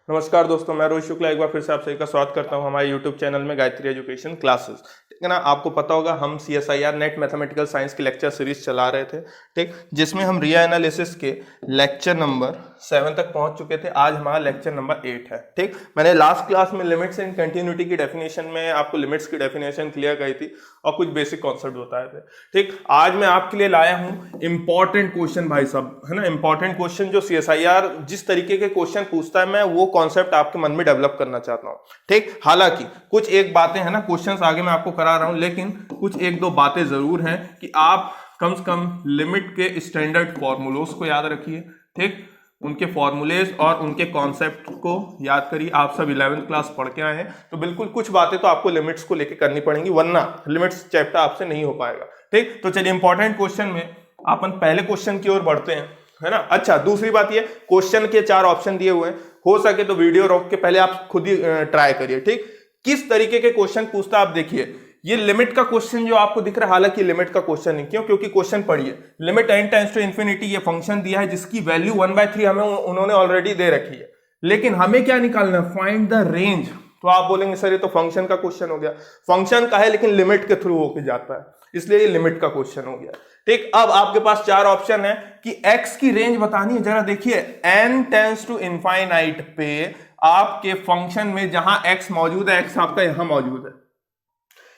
नमस्कार दोस्तों, मैं रोहित शुक्ला एक बार फिर से आप सभी का स्वागत करता हूं हमारे YouTube चैनल में गायत्री एजुकेशन क्लासेस। ठीक है ना। आपको पता होगा हम CSIR नेट मैथमेटिकल साइंस की लेक्चर सीरीज चला रहे थे, ठीक, जिसमें हम रिया एनालिसिस के लेक्चर नंबर 7 तक पहुंच चुके थे। आज हमारा लेक्चर नंबर 8 है। ठीक, मैंने लास्ट क्लास में लिमिट्स एंड कंटिन्यूटी की डेफिनेशन में आपको लिमिट्स की डेफिनेशन क्लियर करी थी और कुछ बेसिक कॉन्सेप्ट बताए थे। ठीक, आज मैं आपके लिए लाया हूं इंपॉर्टेंट क्वेश्चन भाई साहब, है ना। इंपॉर्टेंट क्वेश्चन जो CSIR जिस तरीके के क्वेश्चन पूछता है, मैं वो कॉन्सेप्ट आपके मन में डेवलप करना चाहता हूं। ठीक, हालांकि कुछ एक बातें है ना, क्वेश्चंस आगे मैं आपको करा रहा हूं, लेकिन कुछ एक दो बातें जरूर हैं कि आप कम से कम लिमिट के स्टैंडर्ड फॉर्मूलोस को याद रखिए। ठीक, उनके फॉर्मूलेस और उनके कॉन्सेप्ट को याद करिए। आप सब 11th क्लास पढ़ के आए हैं तो बिल्कुल कुछ बातें तो आपको लिमिट्स को लेकर करनी पड़ेंगी, वरना लिमिट्स चैप्टर आपसे नहीं हो पाएगा। ठीक, तो चलिए इंपॉर्टेंट क्वेश्चन में अपन पहले क्वेश्चन की ओर बढ़ते हैं, है ना। अच्छा, दूसरी बात ये, क्वेश्चन के 4 ऑप्शन दिए हुए हैं, हो सके तो वीडियो रोक के पहले आप खुद ही ट्राई करिए। ठीक, किस तरीके के क्वेश्चन पूछता है आप देखिए। ये लिमिट का क्वेश्चन जो आपको दिख रहा है, हालांकि लिमिट का क्वेश्चन नहीं, क्यों? क्योंकि क्वेश्चन पढ़िए, limit n tends to infinity, ये फंक्शन दिया है जिसकी वैल्यू 1/3 हमें उन्होंने ऑलरेडी दे रखी है, लेकिन हमें क्या निकालना है? Find the range. तो आप बोलेंगे सर ये तो फंक्शन का क्वेश्चन हो गया। फंक्शन का है लेकिन लिमिट के थ्रू होके जाता है, इसलिए ये लिमिट का क्वेश्चन हो गया। ठीक, अब आपके पास 4 ऑप्शन है कि x की रेंज बतानी है। जरा देखिए, n टेंड्स टू इनफाइनाइट पे आपके फंक्शन में जहां x मौजूद है, x आपका यहां मौजूद है,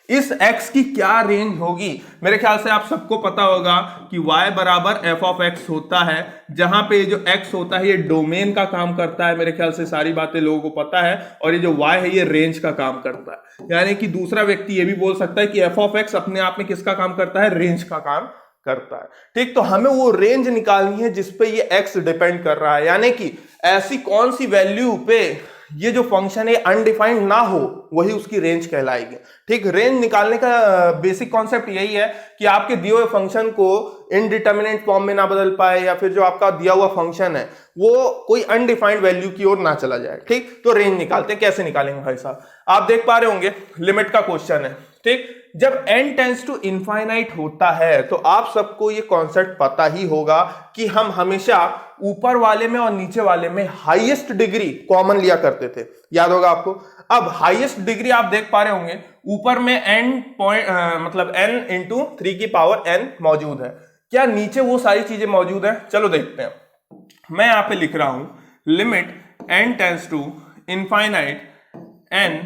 इस x की क्या रेंज होगी? मेरे ख्याल से आप सबको पता होगा कि y बराबर f ऑफ x होता है, जहां पे जो x होता है ये डोमेन का काम करता है। मेरे ख्याल से सारी बातें लोगों को पता है। और ये जो y है ये रेंज का काम करता है। यानी कि दूसरा व्यक्ति ये भी बोल सकता है कि f ऑफ x अपने आप में किसका काम करता है? रेंज का काम करता है। ठीक, तो हमें वो रेंज निकालनी है जिसपे ये x डिपेंड कर रहा है, यानी कि ऐसी कौन सी वैल्यू पे ये जो फंक्शन है अनडिफाइंड ना हो, वही उसकी रेंज कहलाएगी। ठीक, रेंज निकालने का बेसिक कॉन्सेप्ट यही है कि आपके दिए हुए फंक्शन को इनडिटर्मिनेट फॉर्म में ना बदल पाए, या फिर जो आपका दिया हुआ फंक्शन है वो कोई अनडिफाइंड वैल्यू की ओर ना चला जाए। ठीक, तो रेंज निकालते हैं, कैसे निकालेंगे भाई साहब? आप देख पा रहे होंगे लिमिट का क्वेश्चन है। ठीक, जब n टेंड्स टू इनफाइनाइट होता है तो आप सबको ये कॉन्सेप्ट पता ही होगा कि हम हमेशा ऊपर वाले में और नीचे वाले में हाईएस्ट डिग्री कॉमन लिया करते थे, याद होगा आपको। अब हाईएस्ट डिग्री आप देख पा रहे होंगे, ऊपर में मतलब n इंटू 3 की पावर n मौजूद है। क्या नीचे वो सारी चीजें मौजूद है? चलो देखते हैं। मैं यहां पे लिख रहा हूं limit n tends to infinite n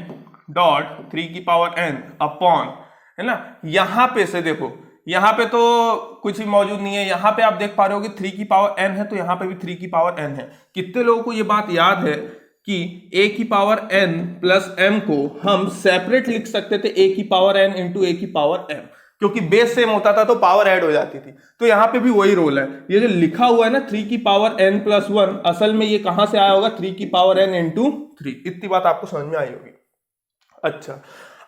dot 3 की पावर n अपॉन, है ना। यहां पे से देखो, यहां पे तो कुछ भी मौजूद नहीं है। यहां पे आप देख पा रहे हो कि 3 की पावर n है, तो यहां पे भी 3 की पावर n है। कितने लोगों को ये बात याद है कि a की पावर n प्लस m को हम सेपरेट लिख सकते थे, a की पावर n इंटू a की पावर m, क्योंकि बेस सेम होता था तो पावर ऐड हो जाती थी। तो यहां पे भी वही रोल है। ये जो लिखा हुआ है ना 3 की पावर n प्लस 1, असल में ये कहां से आया होगा? 3 की पावर n इंटू 3। इतनी बात आपको समझ में आई होगी। अच्छा,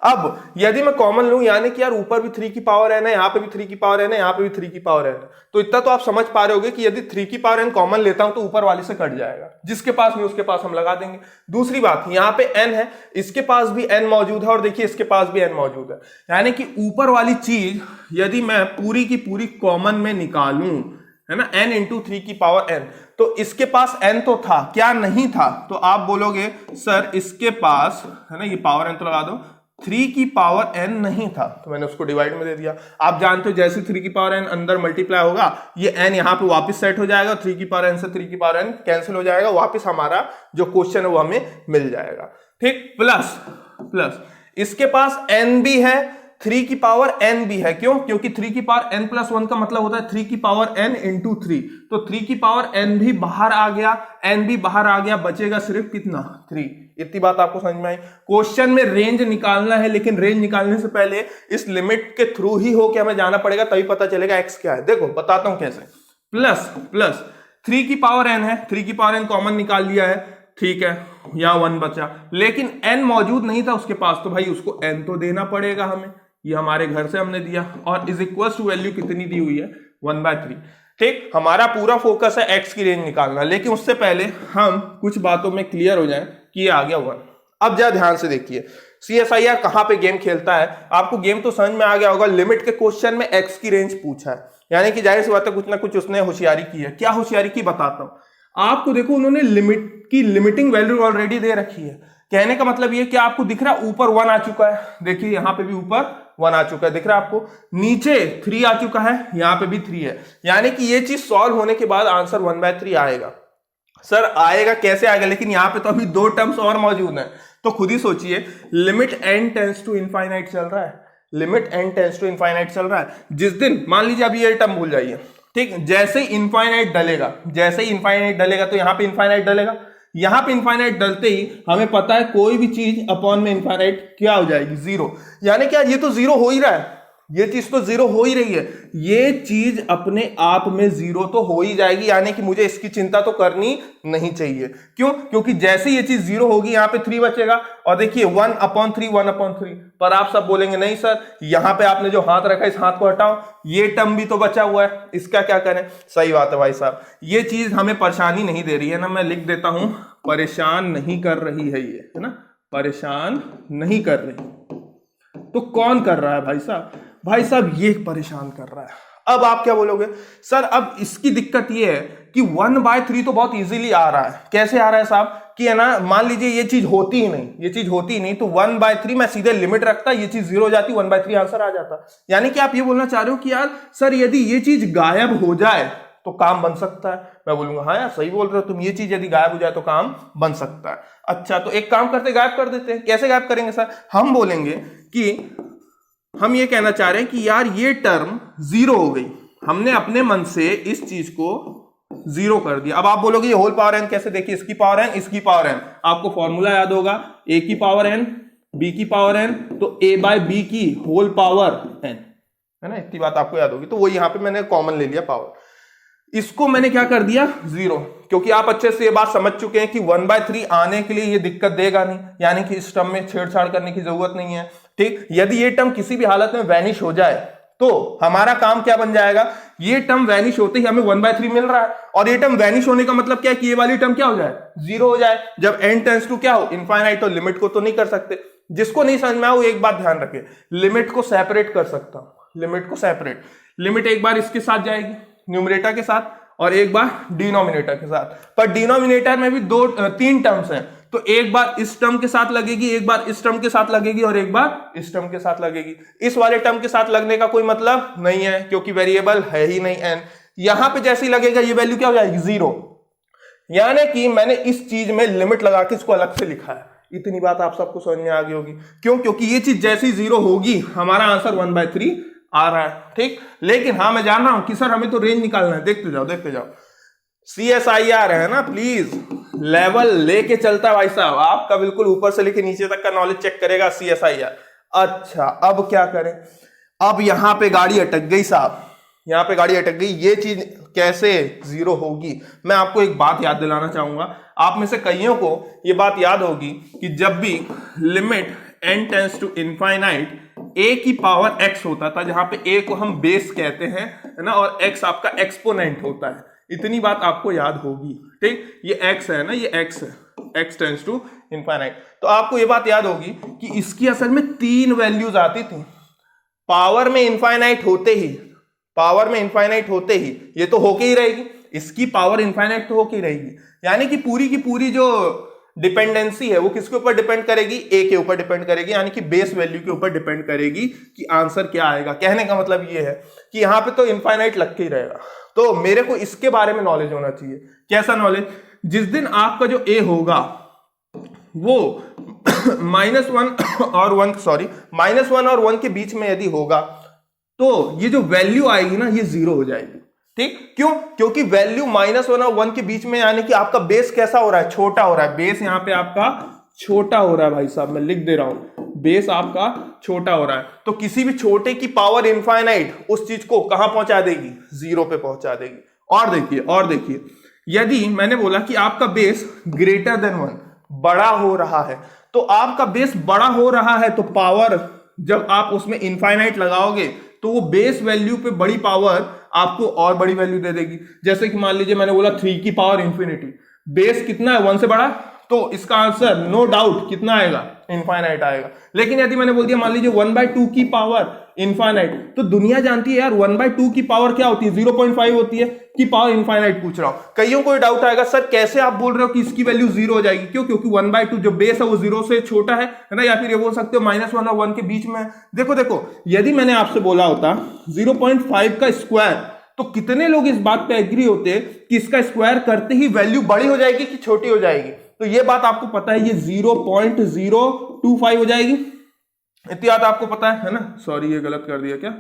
अब यदि मैं कॉमन लूं, यानी कि यार ऊपर भी 3 की पावर n है, यहां पे भी 3 की पावर n है, यहां पे भी 3 की पावर n है, तो इतना तो आप समझ पा रहे होगे कि यदि 3 की पावर n कॉमन लेता हूं तो ऊपर वाले से कट जाएगा। जिसके पास नहीं उसके पास हम लगा देंगे। दूसरी बात, यहां पे n है, इसके पास भी n मौजूद है, और देखिए इसके पास भी n मौजूद है। यानी कि ऊपर वाली चीज यदि मैं पूरी की पूरी कॉमन में निकालूं, है ना, n इंटू 3 की पावर n, तो इसके पास n तो था, क्या नहीं था? तो आप बोलोगे सर इसके पास, है ना, ये पावर n तो लगा दो, 3 की पावर n नहीं था, तो मैंने उसको डिवाइड में दे दिया। आप जानते हो जैसे 3 की पावर n अंदर मल्टीप्लाई होगा, ये n यहां पे वापस सेट हो जाएगा, 3 की पावर n से 3 की पावर n कैंसिल हो जाएगा, वापस हमारा जो क्वेश्चन है वो हमें मिल जाएगा। ठीक, प्लस इसके पास n भी है, 3 की पावर n भी है। क्यों? क्योंकि 3 की पावर n प्लस 1 का मतलब होता है 3 की पावर n इंटू 3, तो 3 की पावर n भी बाहर आ गया, n भी बाहर आ गया, बचेगा सिर्फ कितना? 3। इतनी बात आपको समझ में आई। क्वेश्चन में रेंज निकालना है, लेकिन रेंज निकालने से पहले इस लिमिट के थ्रू ही होके हमें जाना पड़ेगा, तभी पता चलेगा x क्या है। देखो बताता हूं कैसे। प्लस 3 की पावर n है, 3 की पावर n कॉमन निकाल लिया है, ठीक है, यहां 1 बचा, लेकिन n मौजूद नहीं था उसके पास, तो भाई उसको n तो देना पड़ेगा हमें। ये हमारे घर से हमने दिया, और इज इक्वल टू वैल्यू कितनी दी हुई है? 1/3। ठीक, हमारा पूरा फोकस है x की रेंज निकालना, लेकिन उससे पहले हम कुछ बातों में क्लियर हो जाएं कि ये आ गया 1। अब जरा ध्यान से देखिए, CSIR कहां पे गेम खेलता है। आपको गेम तो समझ में आ गया होगा। लिमिट के क्वेश्चन में x की रेंज पूछा है, यानी कि जाहिर सी बात है कुछ ना कुछ उसने होशियारी की है। क्या होशियारी की बताता हूं आपको। देखो, उन्होंने लिमिट कि लिमिटिंग वैल्यू ऑलरेडी दे रखी है। कहने का मतलब ये कि आपको दिख रहा है ऊपर 1 आ चुका है, देखिए यहां पे भी ऊपर 1 आ चुका है, दिख रहा है आपको, नीचे 3 आ चुका है, यहां पे भी 3 है, यानी कि ये चीज सॉल्व होने के बाद आंसर 1/3 आएगा। सर आएगा कैसे आएगा, लेकिन यहां पे तो अभी 2 टर्म्स और मौजूद हैं, तो खुद ही सोचिए, limit n tends to infinite चल रहा है, limit n tends to infinite चल रहा है। जिस दिन मान लीजिए अभी ये टर्म भूल जाइए, ठीक, जैसे ही इनफाइनाइट डलेगा, जैसे ही इनफाइनाइट डलेगा तो यहां पे इनफाइनाइट डलेगा, यहां पे इनफाइनाइट डलते ही हमें पता है कोई भी चीज अपॉन में इनफाइनाइट क्या हो जाएगी, 0। यानी क्या ये तो 0 हो ही रहा है, ये चीज तो 0 हो ही रही है, ये चीज अपने आप में 0 तो हो ही जाएगी, यानी कि मुझे इसकी चिंता तो करनी नहीं चाहिए। क्यों? क्योंकि जैसे ये चीज 0 होगी यहां पे 3 बचेगा, और देखिए 1/3 1/3। पर आप सब बोलेंगे नहीं सर, यहां पे आपने जो हाथ रखा है इस हाथ को हटाओ, ये टर्म भी तो बचा हुआ है, इसका क्या करें। सही बात है भाई साहब, ये चीज हमें परेशानी नहीं दे रही है ना, मैं लिख देता हूं परेशान नहीं कर रही है, ये है ना, परेशान नहीं कर रही। तो कौन कर रहा है भाई साहब? भाई साहब ये परेशान कर रहा है। अब आप क्या बोलोगे, सर अब इसकी दिक्कत ये है कि 1/3 तो बहुत इजीली आ रहा है। कैसे आ रहा है साहब, कि है ना, मान लीजिए ये चीज होती ही नहीं, ये चीज होती ही नहीं, तो 1/3 मैं सीधे लिमिट रखता, ये चीज 0 हो जाती, 1/3 आंसर आ जाता। यानी कि आप ये बोलना चाह रहे हो कि यार सर यदि ये चीज गायब हो जाए तो काम बन सकता है। मैं बोलूंगा हाँ यार सही बोल रहे हो तुम, ये चीज यदि गायब हो जाए तो काम बन सकता है। अच्छा तो एक काम करते, गायब कर देते हैं। कैसे गायब करेंगे सर? हम बोलेंगे कि हम ये कहना चाह रहे हैं कि यार ये टर्म 0 हो गई, हमने अपने मन से इस चीज को 0 कर दिया। अब आप बोलोगे ये होल पावर n कैसे, देखिए इसकी पावर n, इसकी पावर n, आपको फॉर्मूला याद होगा, a की पावर n b की पावर n, तो a/b की होल पावर n, है ना, इतनी बात आपको याद होगी। तो वो यहां पे मैंने कॉमन ले लिया पावर, इसको मैंने क्या कर दिया 0, क्योंकि आप अच्छे से ये बात समझ चुके हैं कि 1/3 आने के लिए ये दिक्कत देगा नहीं, यानी कि इस टर्म में छेड़छाड़ करने की जरूरत नहीं है। ठीक, यदि ये टर्म किसी भी हालत में वैनिश हो जाए तो हमारा काम क्या बन जाएगा, ये टर्म वैनिश होते ही हमें 1/3 मिल रहा है, और ये टर्म वैनिश होने का मतलब क्या है कि ये वाली टर्म क्या हो जाए, 0 हो जाए। जब n टेंड्स टू क्या हो, इनफाइनाइट, तो लिमिट को तो नहीं कर सकते। जिसको नहीं समझ में आया वो एक बात ध्यान रखे, लिमिट को सेपरेट कर सकता हूं, लिमिट को सेपरेट, लिमिट एक बार इसके साथ जाएगी न्यूमरेटर के साथ, और एक बार डिनोमिनेटर के साथ। पर डिनोमिनेटर में भी 3 टर्म्स हैं, तो एक बार इस टर्म के साथ लगेगी, एक बार इस टर्म के साथ लगेगी, और एक बार इस टर्म के साथ लगेगी। इस वाले टर्म के साथ लगने का कोई मतलब नहीं है, क्योंकि वेरिएबल है ही नहीं n। यहां पे जैसे ही लगेगा ये वैल्यू क्या हो जाएगी, 0। यानी कि मैंने इस चीज में लिमिट लगा के इसको अलग से लिखा है। इतनी बात आप सबको समझ में आ गई होगी। क्यों? क्योंकि ये चीज जैसे ही 0 होगी हमारा आंसर 1/3 आ रहा है। ठीक, लेकिन हाँ मैं जान रहा हूं कि सर हमें तो रेंज निकालना है। देखते जाओ देखते जाओ, CSIR है ना, प्लीज लेवल लेके चलता है भाई साहब, आपका बिल्कुल ऊपर से लेके नीचे तक का नॉलेज चेक करेगा CSIR। अच्छा अब क्या करें, अब यहां पे गाड़ी अटक गई साहब, यहां पे गाड़ी अटक गई। ये चीज कैसे 0 होगी, मैं आपको एक बात याद दिलाना चाहूंगा। आप में से कईयों को ये बात याद होगी कि जब भी limit n tends to infinite a की पावर x होता था, जहां पे a को हम बेस कहते हैं, है ना, और x आपका एक्सपोनेंट होता है। इतनी बात आपको याद होगी। ठीक, ये x है ना, ये x है, x टेंड्स टू इनफाइनाइट। तो आपको ये बात याद होगी कि इसकी असल में 3 वैल्यूज आती थी। पावर में इनफाइनाइट होते ही, पावर में इनफाइनाइट होते ही ये तो होके ही रहेगी, इसकी पावर इनफाइनाइट तो होके ही रहेगी। यानी कि पूरी की पूरी जो डिपेंडेंसी है वो किसके ऊपर डिपेंड करेगी, ए के ऊपर डिपेंड करेगी, यानी कि बेस वैल्यू के ऊपर डिपेंड करेगी कि आंसर क्या आएगा। कहने का मतलब ये है कि यहां पे तो इनफाइनाइट लग के ही रहेगा। तो मेरे को इसके बारे में नॉलेज होना चाहिए। कैसा नॉलेज? जिस दिन आपका जो ए होगा वो -1 और 1 के बीच में यदि होगा तो ये जो वैल्यू आएगी ना ये 0 हो जाएगी। ठीक, क्यों? क्योंकि वैल्यू -1 और 1 के बीच में, यानी कि आपका बेस कैसा हो रहा है, छोटा हो रहा है। बेस यहां पे आपका छोटा हो रहा है भाई साहब, मैं लिख दे रहा हूं, बेस आपका छोटा हो रहा है। तो किसी भी छोटे की पावर इनफाइनाइट उस चीज को कहां पहुंचा देगी, 0 पे पहुंचा देगी। और देखिए यदि मैंने बोला कि आपका बेस ग्रेटर देन 1, बड़ा हो रहा है, तो आपका बेस बड़ा हो रहा है तो पावर जब आप उसमें इनफाइनाइट लगाओगे तो वो बेस वैल्यू पे बड़ी पावर आपको और बड़ी वैल्यू दे देगी। जैसे कि मान लीजिए मैंने बोला 3 की पावर इंफिनिटी, बेस कितना है 1 से बड़ा, तो इसका आंसर नो डाउट कितना आएगा, इनफाइनाइट आएगा। लेकिन यदि मैंने बोल दिया मान लीजिए 1/2 की पावर इनफाइनाइट। तो दुनिया जानती है यार 1/2 की पावर क्या होती है, 0.5 होती है, की पावर इनफाइनाइट पूछ रहा हूं। कईयों को डाउट आएगा सर कैसे आप बोल रहे हो कि इसकी वैल्यू 0 हो जाएगी, क्यों? क्योंकि 1/2 जो बेस है वो 0 से छोटा है ना, या फिर ये बोल सकते हो -1 और 1 के बीच में है। देखो यदि मैंने आपसे बोला होता 0.5 का स्क्वायर, तो कितने लोग इस बात पे एग्री होते कि इसका स्क्वायर करते ही वैल्यू बड़ी हो जाएगी कि छोटी हो जाएगी? तो ये बात आपको पता है, ये 0.025 हो जाएगी, इतनी बात आपको पता है ना। सॉरी ये गलत कर दिया क्या,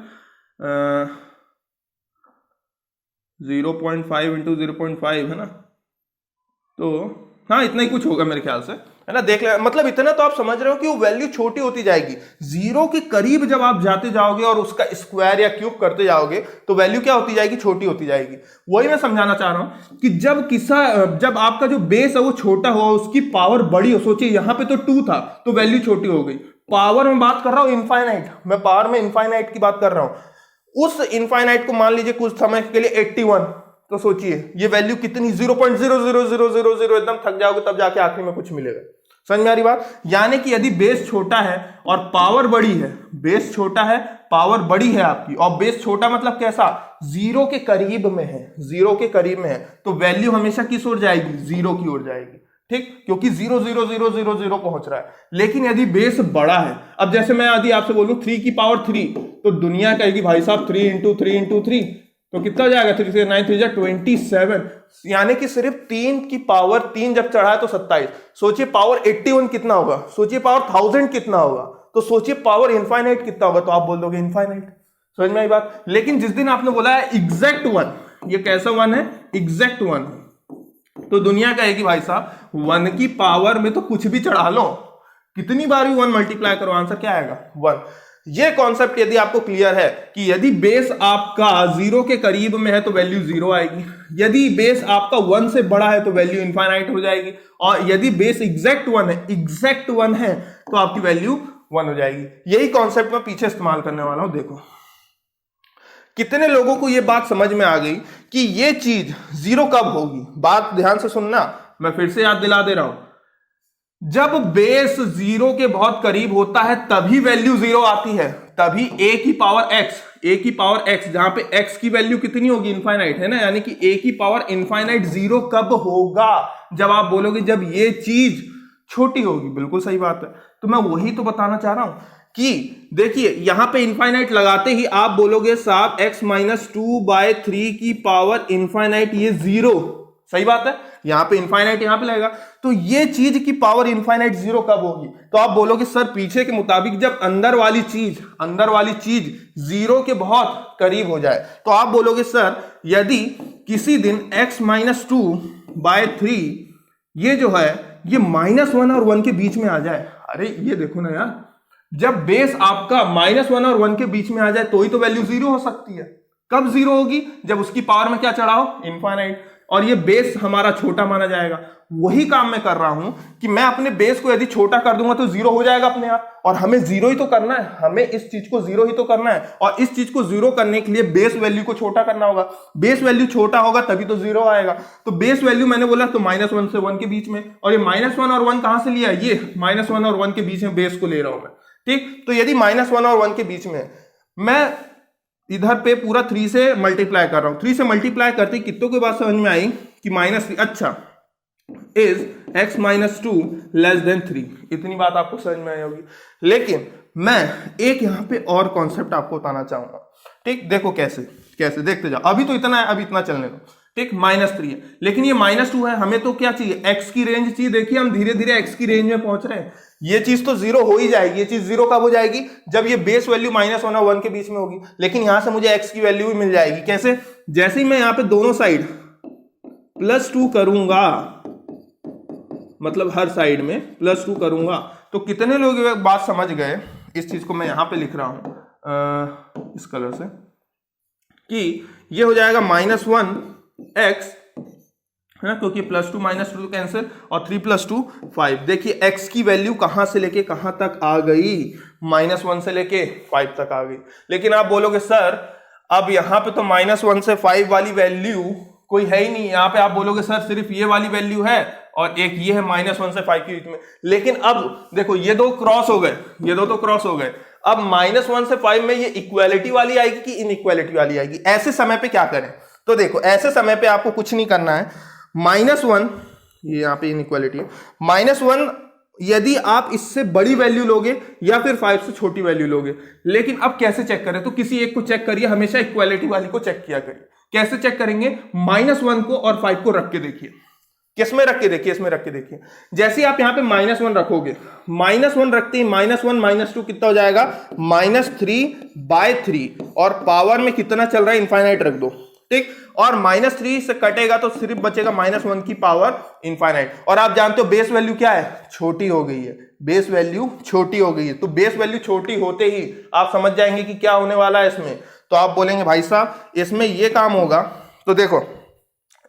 0.5 इंटू 0.5 है ना, तो हाँ इतना ही कुछ होगा मेरे ख्याल से, है ना। देख ले, मतलब इतना तो आप समझ रहे हो कि वो वैल्यू छोटी होती जाएगी। 0 के करीब जब आप जाते जाओगे और उसका स्क्वायर या क्यूब करते जाओगे तो वैल्यू क्या होती जाएगी, छोटी होती जाएगी। वही मैं समझाना चाह रहा हूं कि जब आपका जो बेस है वो छोटा हो, उसकी पावर बड़ी हो, सोचिए यहां पे तो 2 था तो वैल्यू छोटी हो गई। पावर में बात कर रहा हूं इनफाइनाइट, मैं पावर में इनफाइनाइट की बात कर रहा हूं। उस इनफाइनाइट को मान लीजिए कुछ समय के लिए 81, तो सोचिए ये वैल्यू कितनी, 0.00000 एकदम थक जाओगे तब जाके आखिरी में कुछ मिलेगा। समझ में आ रही बात? यानी कि यदि बेस छोटा है और पावर बड़ी है, बेस छोटा है पावर बड़ी है आपकी, और बेस छोटा मतलब कैसा, 0 के करीब में है, 0 के करीब में है, तो वैल्यू हमेशा किस ओर जाएगी, 0 की ओर जाएगी, ठीक, क्योंकि 0.00000 पहुंच रहा है। लेकिन यदि बेस बड़ा है, अब जैसे मैं यदि आपसे बोलूं 3 की पावर 3, तो दुनिया कहेगी भाई साहब 3 इंटू 3 इंटू 3, तो कितना हो जाएगा, 3 से 9 3 27, यानी कि सिर्फ 3 की पावर 3 जब चढ़ा है तो 27। सोचिए पावर 81 कितना होगा, सोचिए पावर 1000 कितना होगा, तो सोचिए पावर इनफाइनाइट कितना होगा, तो आप बोल दोगे इनफाइनाइट। समझ में आई बात? लेकिन जिस दिन आपने बोला है एग्जैक्ट 1, ये कैसा 1 है, एग्जैक्ट 1, तो दुनिया कहेगी भाई साहब 1 की पावर में तो कुछ भी चढ़ा लो, कितनी बार भी 1 मल्टीप्लाई करो, आंसर क्या आएगा, 1। ये कॉन्सेप्ट यदि आपको क्लियर है कि यदि बेस आपका 0 के करीब में है तो वैल्यू 0 आएगी, यदि बेस आपका 1 से बड़ा है तो वैल्यू इनफाइनाइट हो जाएगी, और यदि बेस एग्जैक्ट 1 है तो आपकी वैल्यू 1 हो जाएगी। यही कॉन्सेप्ट मैं पीछे इस्तेमाल करने वाला हूं। देखो कितने लोगों को यह बात समझ में आ गई कि यह चीज 0 कब होगी। बात ध्यान से सुनना, मैं फिर से याद दिला दे रहा हूं, जब बेस 0 के बहुत करीब होता है तभी वैल्यू 0 आती है, तभी a की पावर x, जहां पे x की वैल्यू कितनी होगी, इनफाइनाइट है ना, यानी कि a की पावर इनफाइनाइट 0 कब होगा, जब आप बोलोगे जब ये चीज छोटी होगी। बिल्कुल सही बात है। तो मैं वही तो बताना चाह रहा हूं कि देखिए यहां पे इनफाइनाइट लगाते ही आप बोलोगे साहब x - 2/3 की पावर इनफाइनाइट, ये 0, सही बात है, यहां पे इनफाइनाइट यहां पे लगेगा, तो ये चीज की पावर इनफाइनाइट 0 कब होगी, तो आप बोलोगे सर पीछे के मुताबिक जब अंदर वाली चीज 0 के बहुत करीब हो जाए, तो आप बोलोगे सर यदि किसी दिन x - 2/3 ये जो है ये -1 और 1 के बीच में आ जाए। अरे ये देखो ना यार, जब बेस आपका -1 और 1 के बीच में आ जाए तो ही तो वैल्यू 0 हो सकती है। कब 0 होगी, जब उसकी पावर में क्या चढ़ा हो, इनफाइनाइट, और ये बेस हमारा छोटा माना जाएगा। वही काम मैं कर रहा हूं कि मैं अपने बेस को यदि छोटा कर दूंगा तो 0 हो जाएगा अपने आप, और हमें 0 ही तो करना है, हमें इस चीज को 0 ही तो करना है, और इस चीज को 0 करने के लिए बेस वैल्यू को छोटा करना होगा। बेस वैल्यू छोटा होगा तभी तो 0 आएगा। तो बेस वैल्यू मैंने बोला तो -1 से 1 के बीच में, और ये -1 और 1 कहां से लिया, ये -1 और 1 के बीच में बेस को ले रहा हूं मैं, ठीक। तो यदि -1 और 1 के बीच में मैं इधर पे पूरा 3 से मल्टीप्लाई कर रहा हूं, 3 से मल्टीप्लाई करते कितनों की बात समझ में आई कि -3, अच्छा, इज x - 2 < 3, इतनी बात आपको समझ में आई होगी। लेकिन मैं एक यहां पे और कॉन्सेप्ट आपको बताना चाहूंगा, ठीक। देखो कैसे देखते जाओ, अभी तो इतना है, अभी इतना चलने दो, ठीक। -3 है, लेकिन ये -2 है, हमें तो क्या चाहिए, x की रेंज चाहिए। देखिए हम धीरे धीरे x की रेंज में पहुंच रहे हैं। ये चीज तो 0 हो ही जाएगी, ये चीज 0 कब हो जाएगी, जब ये बेस वैल्यू -1 और 1 के बीच में होगी। लेकिन यहां से मुझे x की वैल्यू भी मिल जाएगी, कैसे, जैसे ही मैं यहां पे दोनों साइड +2 करूंगा, मतलब हर साइड में +2 करूंगा, तो कितने लोग ये बात समझ गए, इस चीज को मैं यहां पे लिख रहा हूं इस कलर से, कि ये हो जाएगा -1x है ना, क्योंकि +2 -2 कैंसिल, और 3 + 2 5। देखिए x की वैल्यू कहां से लेके कहां तक आ गई, -1 से लेके 5 तक आ गई। लेकिन आप बोलोगे सर अब यहां पे तो -1 से 5 वाली वैल्यू कोई है ही नहीं, यहां पे आप बोलोगे सर सिर्फ ये वाली वैल्यू है और एक ये है -1 से 5 के बीच में। लेकिन अब देखो ये दो क्रॉस हो गए, ये दो तो क्रॉस हो गए। अब -1 से 5 में ये इक्वालिटी वाली आएगी कि इनइक्वालिटी वाली आएगी? ऐसे समय पे क्या करें? तो देखो ऐसे समय पे आपको कुछ नहीं करना है। -1 ये यहाँ पे इनइक्वालिटी है, -1 यदि आप इससे बड़ी वैल्यू लोगे या फिर 5 से छोटी वैल्यू लोगे। लेकिन अब कैसे चेक करें? तो किसी एक को चेक करिए, हमेशा इक्वालिटी वाली को चेक किया करिए। कैसे चेक करेंगे? -1 को और 5 को रख के देखिए। किसमें रख के देखिए? इसमें रख के देखिए। जैसे ही आप यहाँ पे -1 रखोगे, -1 रखते ही -1 -2 कितना हो जाएगा? -3/3 और पावर में कितना चल रहा है? इनफाइनाइट रख दो, ठीक। और -3 से कटेगा तो सिर्फ बचेगा -1 की पावर इनफाइनाइट। और आप जानते हो बेस वैल्यू क्या है? छोटी हो गई है, बेस वैल्यू छोटी हो गई है। तो बेस वैल्यू छोटी होते ही आप समझ जाएंगे कि क्या होने वाला है इसमें। तो आप बोलेंगे भाई साहब इसमें ये काम होगा। तो देखो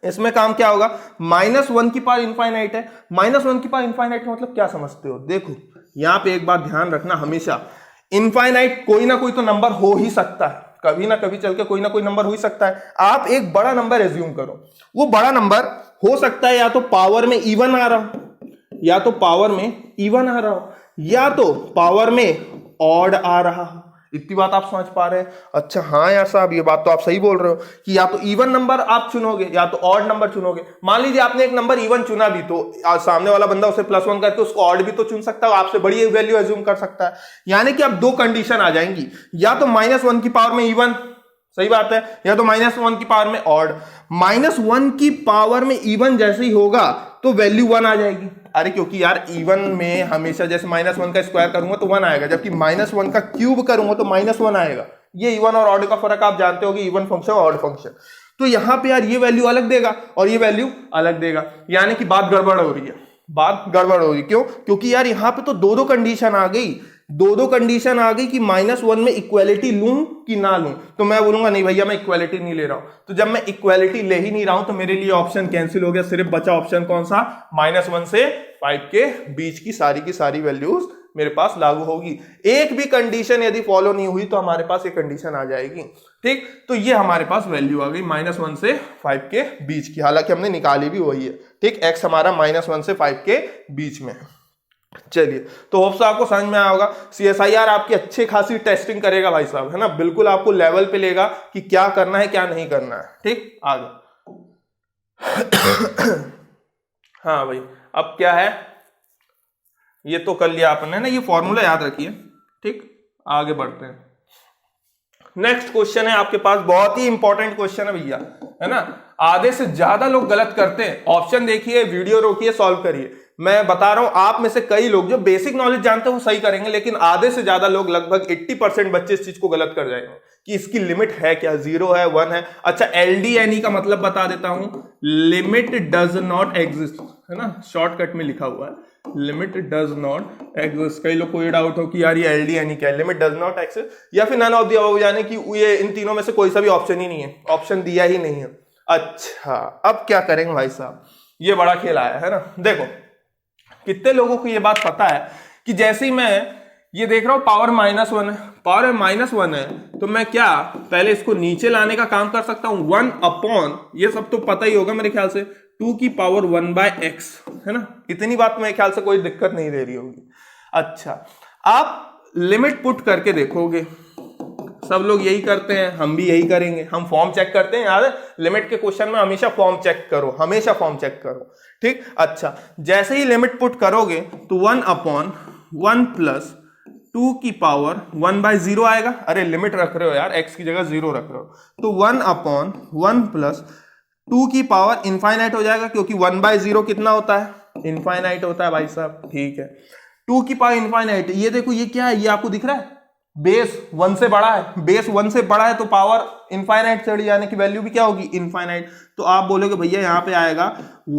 इसमें काम क्या होगा? -1 की पावर इनफाइनाइट है। -1 की पावर इनफाइनाइट मतलब क्या समझते हो? देखो यहां पे एक बात ध्यान रखना, हमेशा इनफाइनाइट कोई ना कोई तो नंबर हो ही सकता है, कभी ना कभी चल के कोई ना कोई नंबर हो ही सकता है। आप एक बड़ा नंबर एज्यूम करो, वो बड़ा नंबर हो सकता है या तो पावर में इवन आ रहा हो, या तो पावर में इवन आ रहा हो, या तो पावर में ऑड आ रहा हो। इतनी बात आप समझ पा रहे हैं? अच्छा हाँ यार साहब ये बात तो आप सही बोल रहे हो कि या तो इवन नंबर आप चुनोगे या तो ऑड नंबर चुनोगे। मान लीजिए आपने एक नंबर इवन चुना भी, तो सामने वाला बंदा उसे +1 करके उसको ऑड भी तो चुन सकता है, आपसे बड़ी वैल्यू एज्यूम कर सकता है। यानी कि अब दो कंडीशन आ जाएंगी, या तो -1 की पावर में इवन, सही बात है, या तो -1 की पावर में ऑड। -1 की पावर में इवन जैसे ही होगा तो वैल्यू 1 आ जाएगी। अरे क्योंकि यार इवन में हमेशा जैसे -1 का स्क्वायर करूंगा तो 1 आएगा, जबकि -1 का क्यूब करूंगा तो -1 आएगा। ये इवन और ऑड का फर्क आप जानते हो कि इवन फंक्शन और ऑड फंक्शन। तो यहां पे यार ये वैल्यू अलग देगा और ये वैल्यू अलग देगा, यानी कि बात गड़बड़ हो रही है, बात गड़बड़ हो रही है। क्यों? क्योंकि यार यहां पे तो दो कंडीशन आ गई, दो कंडीशन आ गई कि -1 में इक्वालिटी लूं कि ना लूं। तो मैं बोलूंगा नहीं भैया मैं इक्वालिटी नहीं ले रहा हूं। तो जब मैं इक्वालिटी ले ही नहीं रहा हूं तो मेरे लिए ऑप्शन कैंसिल हो गया, सिर्फ बचा ऑप्शन कौन सा? -1 से 5 के बीच की सारी वैल्यूज मेरे पास लागू होगी। एक भी कंडीशन यदि फॉलो नहीं हुई तो हमारे पास एक कंडीशन आ जाएगी, ठीक। तो ये हमारे पास वैल्यू आ गई -1 से 5 के बीच की, हालांकि हमने निकाली भी वही है, ठीक। x हमारा -1 से 5 के बीच में। चलिए तो होप्स आपको समझ में आया होगा। CSIR आपकी अच्छी खासी टेस्टिंग करेगा भाई साहब, है ना, बिल्कुल आपको लेवल पे लेगा कि क्या करना है क्या नहीं करना है, ठीक। आगे हाँ भाई अब क्या है, ये तो कर लिया आपने ना, ये फॉर्मूला याद रखिए, ठीक। आगे बढ़ते हैं। नेक्स्ट क्वेश्चन है आपके पास, बहुत ही इंपॉर्टेंट क्वेश्चन है भैया, है ना। आधे से ज्यादा लोग गलत करते हैं। ऑप्शन देखिए, वीडियो रोकिए, सॉल्व करिए। मैं बता रहा हूं आप में से कई लोग जो बेसिक नॉलेज जानते हैं वो सही करेंगे, लेकिन आधे से ज्यादा लोग, लगभग 80% बच्चे इस चीज को गलत कर जाएंगे कि इसकी लिमिट है क्या, 0 है 1 है। अच्छा LDNE का मतलब बता देता हूं, लिमिट डज नॉट एग्जिस्ट, है ना, शॉर्टकट में लिखा हुआ है लिमिट डज नॉट एग्जिस्ट। कई लोग को ये डाउट हो कि यार ये LDNE क्या है, लिमिट डज नॉट एग्जिस्ट या फिर नन ऑफ द अबव, यानी कि ये इन तीनों में से कोई सा भी ऑप्शन ही नहीं है, ऑप्शन दिया ही नहीं है। अच्छा अब क्या करेंगे भाई साहब, ये बड़ा खेल आया है ना। देखो कितने लोगों को ये बात पता है कि जैसे ही मैं ये देख रहा हूं पावर -1 है, पावर -1 है, तो मैं क्या पहले इसको नीचे लाने का काम कर सकता हूं, 1/, ये सब तो पता ही होगा मेरे ख्याल से, 2 की पावर 1/x, है ना। इतनी बात मेरे ख्याल से कोई दिक्कत नहीं दे रही होगी। अच्छा आप लिमिट पुट करके देखोगे, सब लोग यही करते हैं, हम भी यही करेंगे, हम फॉर्म चेक करते हैं यार, लिमिट के क्वेश्चन में हमेशा फॉर्म चेक करो, हमेशा फॉर्म चेक करो, ठीक। अच्छा जैसे ही लिमिट पुट करोगे तो 1/1 प्लस 2 की पावर 1/0 आएगा। अरे लिमिट रख रहे हो यार, x की जगह 0 रख रहे हो, तो 1/1 प्लस 2 की पावर इनफाइनाइट हो जाएगा, क्योंकि 1/0 कितना होता है, इनफाइनाइट होता है भाई साहब, ठीक है। 2 की पावर इनफाइनाइट, ये देखो ये क्या है, ये आपको दिख रहा है, बेस 1 से बड़ा है, बेस 1 से बड़ा है तो पावर इनफाइनाइट चढ़ी, यानी कि वैल्यू भी क्या होगी, इनफाइनाइट। तो आप बोलोगे भैया यहाँ पे आएगा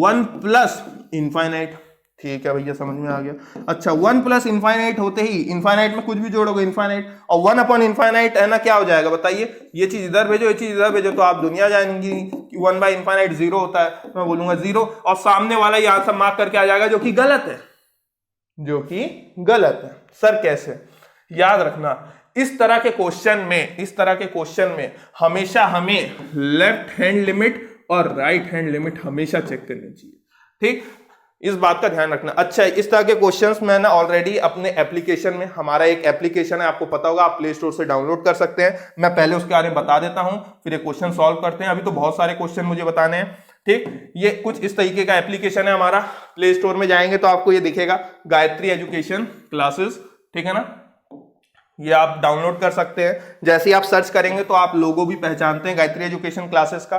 1 प्लस इनफाइनाइट, ठीक है भैया समझ में आ गया। अच्छा 1 प्लस इनफाइनाइट होते ही इनफाइनाइट में कुछ भी जोड़ोगे इनफाइनाइट, और 1/इनफाइनाइट है ना, क्या हो जाएगा बताइए, ये चीज इधर भेजो, ये चीज इधर भेजो, तो आप दुनिया जानेंगी कि 1/इनफाइनाइट 0 होता है। तो मैं बोलूंगा 0, और सामने वाला ये आंसर मार्क करके आ जाएगा, जो कि गलत है, जो कि गलत है। सर कैसे? याद रखना इस तरह के क्वेश्चन में हमेशा हमें लेफ्ट हैंड लिमिट और राइट हैंड लिमिट हमेशा चेक करनी चाहिए, ठीक। इस बात का ध्यान रखना। अच्छा, इस तरह के क्वेश्चंस मैंने ऑलरेडी अपने एप्लीकेशन में, हमारा एक एप्लीकेशन है, आपको पता होगा, आप प्ले स्टोर से डाउनलोड कर सकते हैं। मैं पहले उसके बारे में बता देता हूं, फिर ये क्वेश्चन सॉल्व करते हैं। अभी तो बहुत सारे क्वेश्चन मुझे बताने हैं, ठीक। ये कुछ इस तरीके का एप्लीकेशन है हमारा। प्ले स्टोर में जाएंगे तो आपको ये दिखेगा, गायत्री एजुकेशन क्लासेस, ठीक है ना। ये आप डाउनलोड कर सकते हैं। जैसे ही आप सर्च करेंगे तो आप लोगो भी पहचानते हैं गायत्री एजुकेशन क्लासेस का,